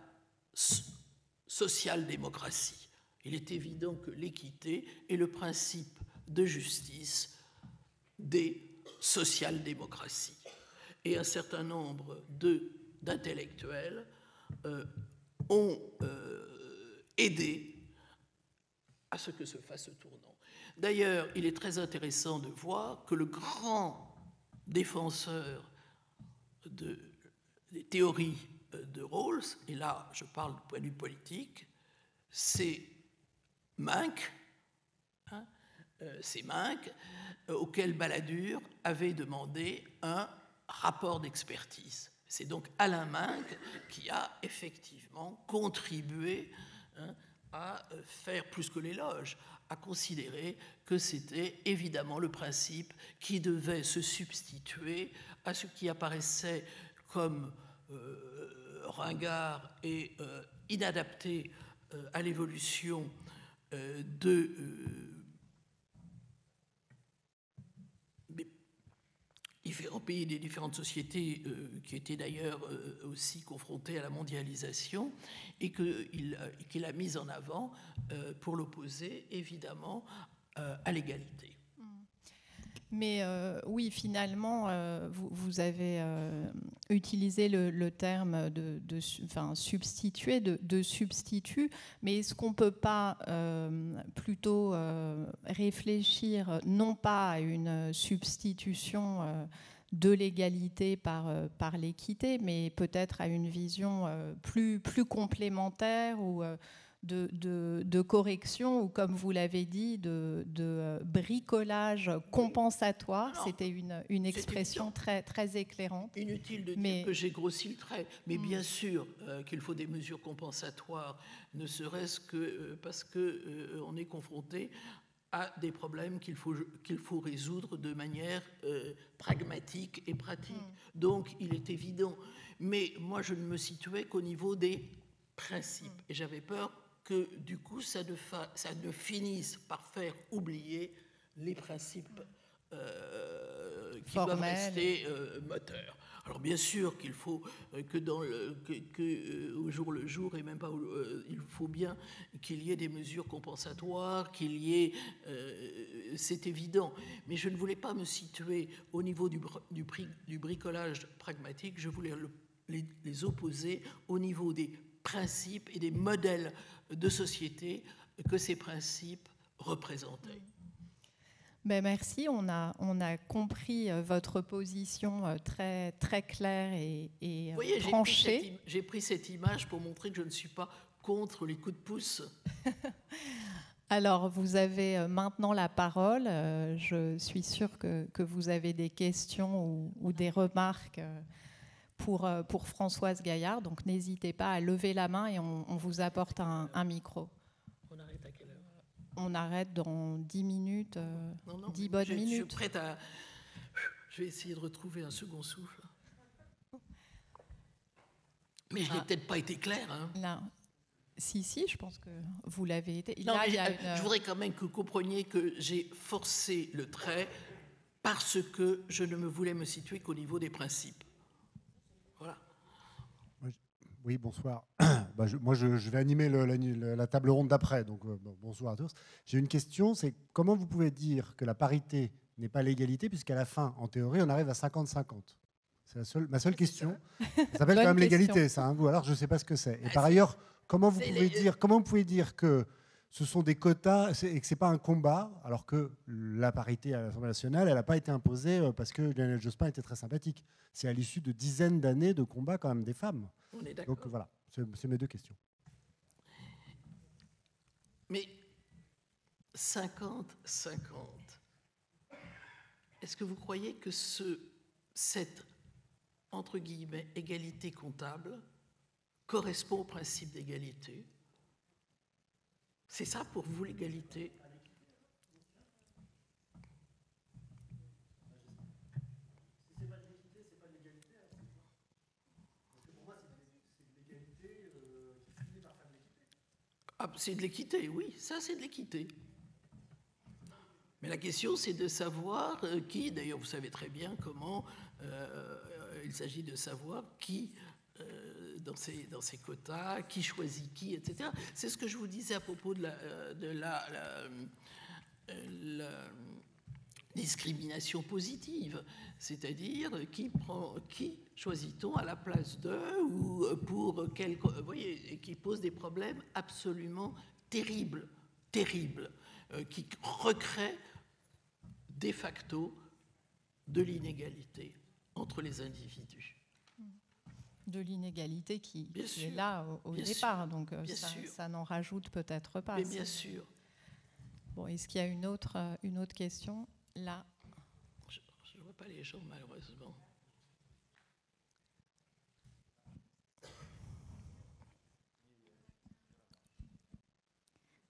social-démocratie. Il est évident que l'équité est le principe de justice des social-démocraties. Et un certain nombre d'intellectuels ont aidé à ce que se fasse ce tournant. D'ailleurs, il est très intéressant de voir que le grand défenseur des théories de Rawls, et là je parle du point de vue politique, c'est Menck, hein, c'est Menck, auquel Balladur avait demandé un rapport d'expertise. C'est donc Alain Menck qui a effectivement contribué, hein, à faire plus que l'éloge, à considérer que c'était évidemment le principe qui devait se substituer à ce qui apparaissait comme ringard et inadapté à l'évolution des différents pays, des différentes sociétés qui étaient d'ailleurs aussi confrontées à la mondialisation, et qu'il a mis en avant pour l'opposer évidemment à l'égalité. Mais oui, finalement, vous avez utilisé le terme de substituer, de substitut, mais est-ce qu'on ne peut pas plutôt réfléchir non pas à une substitution de l'égalité par l'équité, mais peut-être à une vision plus complémentaire ou de correction, ou comme vous l'avez dit, de bricolage compensatoire. Non, c'était une expression très, très éclairante. Inutile de dire que j'ai grossi le trait, mais bien sûr qu'il faut des mesures compensatoires, ne serait-ce que parce qu'on est confronté à des problèmes qu'il faut résoudre de manière pragmatique et pratique. Donc il est évident. Mais moi je ne me situais qu'au niveau des principes. Et j'avais peur que du coup ça ne finisse par faire oublier les principes qui doivent rester moteurs. Alors bien sûr qu'il faut au jour le jour, et même pas, il faut bien qu'il y ait des mesures compensatoires, c'est évident. Mais je ne voulais pas me situer au niveau du bricolage pragmatique, je voulais les opposer au niveau des principes et des modèles de société que ces principes représentaient. Ben merci, on a compris votre position très, très claire et vous voyez, tranchée. J'ai pris cette image pour montrer que je ne suis pas contre les coups de pouce. Alors, vous avez maintenant la parole. Je suis sûre que vous avez des questions ou des remarques pour Françoise Gaillard. Donc, n'hésitez pas à lever la main et on vous apporte un micro. On arrête à quelle heure ? On arrête dans 10 minutes, 10 bonnes minutes. Je suis prête à... Je vais essayer de retrouver un second souffle. Mais je n'ai peut-être pas été clair. Hein. Là. Si, je pense que vous l'avez été. Non, je voudrais quand même que vous compreniez que j'ai forcé le trait parce que je ne me voulais me situer qu'au niveau des principes. Voilà. Oui, bonsoir. Moi, je vais animer la table ronde d'après, donc bonsoir à tous. J'ai une question, c'est comment vous pouvez dire que la parité n'est pas l'égalité, puisqu'à la fin, en théorie, on arrive à 50-50 ? C'est ma seule question. Ça s'appelle quand même l'égalité, ça. Hein, ou alors, je ne sais pas ce que c'est. Et par ailleurs, comment vous pouvez dire que ce sont des quotas et que ce n'est pas un combat, alors que la parité à l'Assemblée nationale, elle n'a pas été imposée parce que Lionel Jospin était très sympathique. C'est à l'issue de dizaines d'années de combat quand même des femmes. On est d'accord. Donc voilà, c'est mes deux questions. Mais 50-50, est-ce que vous croyez que cette, entre guillemets, égalité comptable correspond au principe d'égalité ? C'est ça pour vous l'égalité ? Ah, c'est de l'équité, oui, ça c'est de l'équité. Mais la question c'est de savoir qui, d'ailleurs vous savez très bien comment, il s'agit de savoir qui, dans ces quotas, qui choisit qui, etc. C'est ce que je vous disais à propos de la discrimination positive, c'est-à-dire qui choisit-on à la place d'eux ou pour quel, vous voyez, et qui pose des problèmes absolument terribles, qui recréent de facto de l'inégalité entre les individus. De l'inégalité qui est là au départ, donc ça n'en rajoute peut-être pas. Mais bien sûr. Bon, est-ce qu'il y a une autre question là? Je ne vois pas les gens, malheureusement.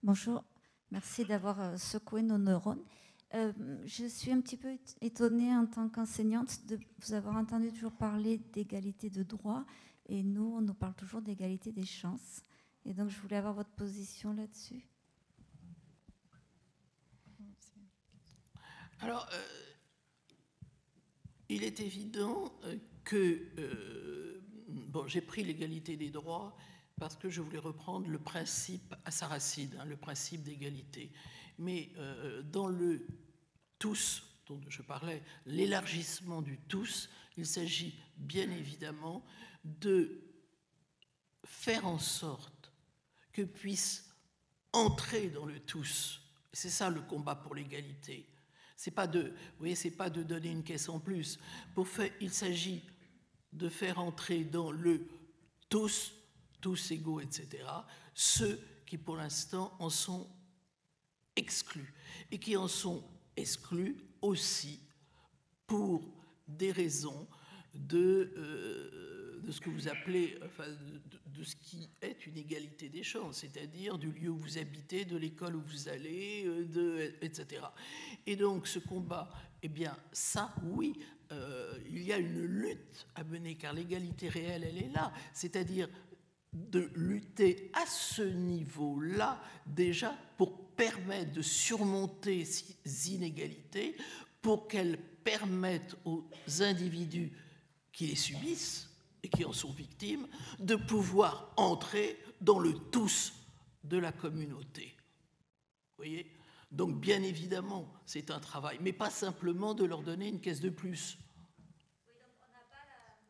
Bonjour, merci d'avoir secoué nos neurones. Je suis un petit peu étonnée en tant qu'enseignante de vous avoir entendu toujours parler d'égalité de droits, et nous, on nous parle toujours d'égalité des chances. Et donc, je voulais avoir votre position là-dessus. Alors, il est évident que... bon, j'ai pris l'égalité des droits parce que je voulais reprendre le principe à sa racine, le principe d'égalité. Mais dans le tous dont je parlais, l'élargissement du tous, il s'agit bien évidemment de faire en sorte que puisse entrer dans le tous. C'est ça le combat pour l'égalité. C'est pas de, vous voyez, c'est pas de donner une caisse en plus. Il s'agit de faire entrer dans le tous égaux, etc., ceux qui pour l'instant en sont exclus et qui en sont exclus aussi pour des raisons de ce que vous appelez, enfin, de ce qui est une égalité des chances, c'est-à-dire du lieu où vous habitez, de l'école où vous allez, etc. Et donc ce combat, eh bien ça, oui, il y a une lutte à mener, car l'égalité réelle, elle est là, c'est-à-dire de lutter à ce niveau-là déjà pour permettre de surmonter ces inégalités, pour qu'elles permettent aux individus qui les subissent et qui en sont victimes de pouvoir entrer dans le tous de la communauté. Vous voyez ? Donc bien évidemment, c'est un travail, mais pas simplement de leur donner une caisse de plus. Oui, donc on n'a pas la barrière.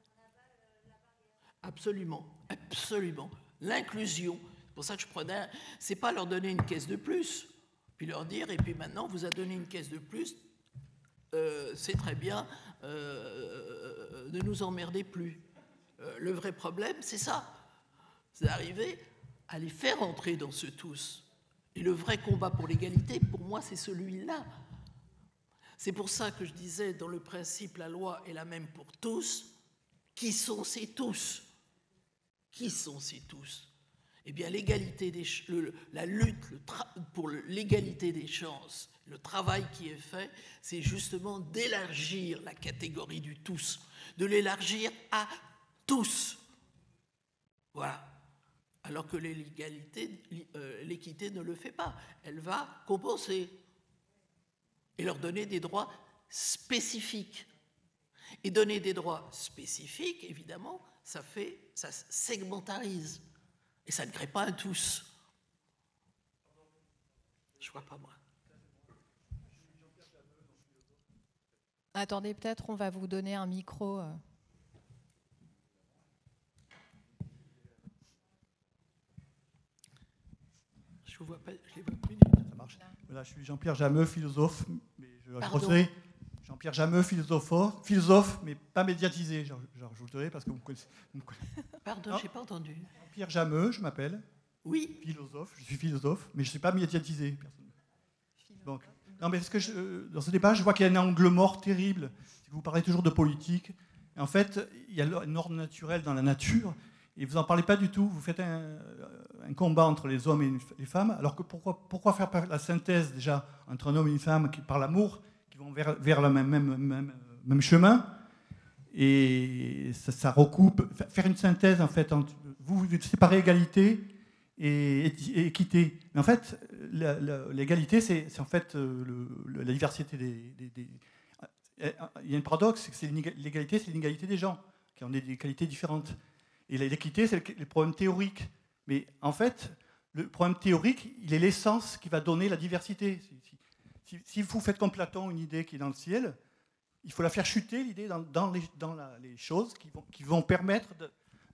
Absolument, absolument. L'inclusion, c'est pour ça que je prenais, c'est pas leur donner une caisse de plus, puis leur dire, et puis maintenant, on vous a donné une caisse de plus, c'est très bien, ne nous emmerdez plus. Le vrai problème, c'est ça. C'est d'arriver à les faire entrer dans ce tous. Et le vrai combat pour l'égalité, pour moi, c'est celui-là. C'est pour ça que je disais, dans le principe, la loi est la même pour tous. Qui sont ces tous ? Qui sont ces tous ? Eh bien, l'égalité la lutte pour l'égalité des chances, le travail qui est fait, c'est justement d'élargir la catégorie du tous, de l'élargir à tous. Voilà. Alors que l'équité ne le fait pas. Elle va compenser et leur donner des droits spécifiques. Et donner des droits spécifiques, évidemment, ça segmentarise. Et ça ne crée pas un tous. Je ne vois pas, moi. Attendez, peut-être on va vous donner un micro. Je ne vois pas, je les vois plus. Ça marche. Voilà, je suis Jean-Pierre Jameux, philosophe. Mais Jean-Pierre Jameux, philosophe, mais pas médiatisé. Je rajouterai parce que vous me connaissez. Pardon, je n'ai pas entendu. Jean-Pierre Jameux, je m'appelle. Oui. Philosophe, je suis philosophe, mais je ne suis pas médiatisé. Donc, non, mais dans ce débat, je vois qu'il y a un angle mort terrible. Vous parlez toujours de politique. En fait, il y a un ordre naturel dans la nature, et vous n'en parlez pas du tout. Vous faites un combat entre les hommes et les femmes, alors que pourquoi faire la synthèse déjà entre un homme et une femme qui, par l'amour, qui vont vers le même chemin, et ça recoupe. Faire une synthèse, en fait, entre, vous séparez égalité et équité. Mais en fait, l'égalité, c'est en fait la diversité des... Il y a un paradoxe, c'est que l'égalité, c'est l'inégalité des gens, qui ont des qualités différentes. Et l'équité, c'est le problème théorique. Mais en fait, le problème théorique, il est l'essence qui va donner la diversité. Si vous faites comme Platon une idée qui est dans le ciel, il faut la faire chuter, l'idée, dans les choses qui vont permettre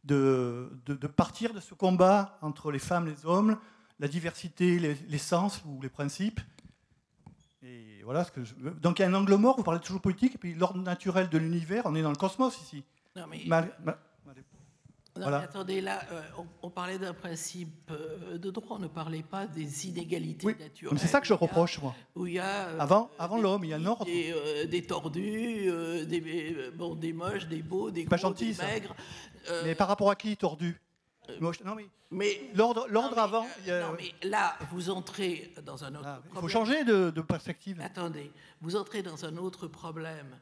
de partir de ce combat entre les femmes et les hommes, la diversité, l'essence ou les principes. Et voilà donc il y a un angle mort, vous parlez toujours politique, et puis l'ordre naturel de l'univers, on est dans le cosmos ici. Non, mais... Non, voilà. mais attendez, là, on parlait d'un principe de droit, on ne parlait pas des inégalités naturelles. C'est ça que je reproche, moi. Où il y a, avant l'homme, il y a un ordre. Des tordus, des moches, des beaux, des pas gros, gentil, des maigres. Mais par rapport à qui, tordu ? Non, mais l'ordre avant... Non, mais là, vous entrez dans un autre problème. Il faut changer de perspective. Attendez, vous entrez dans un autre problème.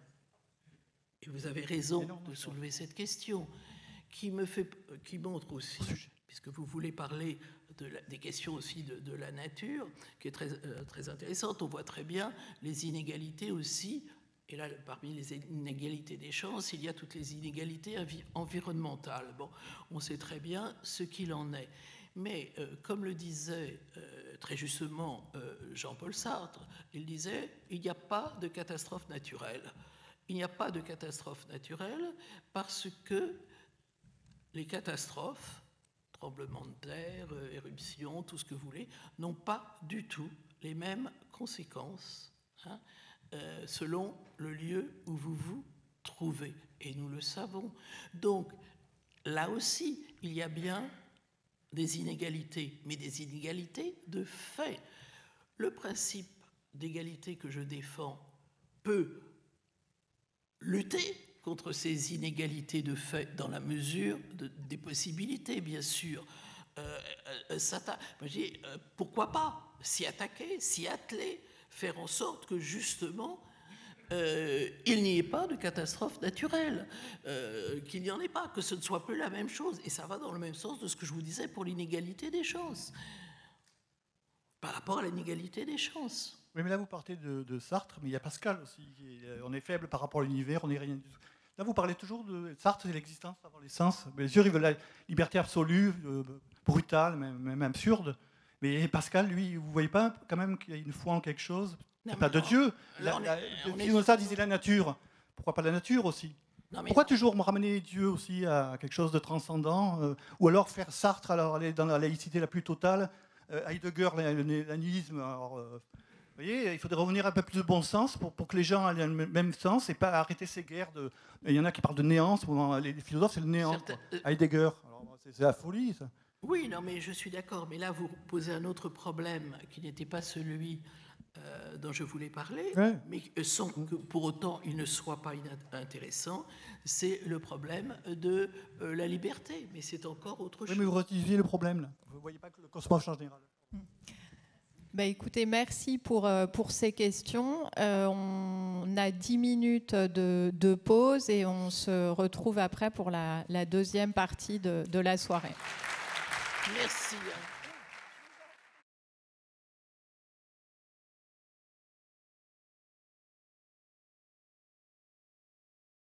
Et vous avez raison de soulever cette question, qui montre aussi, puisque vous voulez parler des questions aussi de la nature, qui est très, très intéressante. On voit très bien les inégalités aussi. Et là, parmi les inégalités des chances, il y a toutes les inégalités environnementales. Bon, on sait très bien ce qu'il en est. Mais comme le disait très justement Jean-Paul Sartre, il disait « il n'y a pas de catastrophe naturelle ». Il n'y a pas de catastrophe naturelle parce que les catastrophes, tremblements de terre, éruptions, tout ce que vous voulez, n'ont pas du tout les mêmes conséquences, hein, selon le lieu où vous vous trouvez. Et nous le savons. Donc, là aussi, il y a bien des inégalités, mais des inégalités de fait. Le principe d'égalité que je défends peut lutter contre ces inégalités de fait dans la mesure des possibilités, bien sûr. Pourquoi pas s'y attaquer, s'y atteler, faire en sorte que justement il n'y ait pas de catastrophe naturelle, qu'il n'y en ait pas, que ce ne soit plus la même chose. Et ça va dans le même sens de ce que je vous disais pour l'inégalité des chances, par rapport à l'inégalité des chances. Oui, mais là, vous partez de Sartre, mais il y a Pascal aussi. On est faible par rapport à l'univers, on n'est rien du tout. Là, vous parlez toujours de Sartre, c'est l'existence avant l'essence. Bien sûr, il veut la liberté absolue, brutale, même absurde. Mais Pascal, lui, vous ne voyez pas quand même qu'il y a une foi en quelque chose? Pas de Dieu. Spinoza disait la nature. Pourquoi pas la nature aussi? Pourquoi toujours me ramener Dieu aussi à quelque chose de transcendant? Ou alors faire Sartre, alors aller dans la laïcité la plus totale, Heidegger, l'anilisme. Vous voyez, il faudrait revenir un peu plus de bon sens pour que les gens aient le même sens et pas arrêter ces guerres. Il y en a qui parlent de néant. Les philosophes, c'est le néant. Heidegger. C'est la folie, ça. Oui, non, mais je suis d'accord. Mais là, vous posez un autre problème qui n'était pas celui dont je voulais parler, ouais, mais sans que pour autant il ne soit pas intéressant. C'est le problème de la liberté. Mais c'est encore autre chose. Mais vous relativisez le problème, là. Vous ne voyez pas que le cosmos en général. Ben écoutez, merci pour ces questions. On a 10 minutes de pause et on se retrouve après pour la deuxième partie de la soirée. Merci.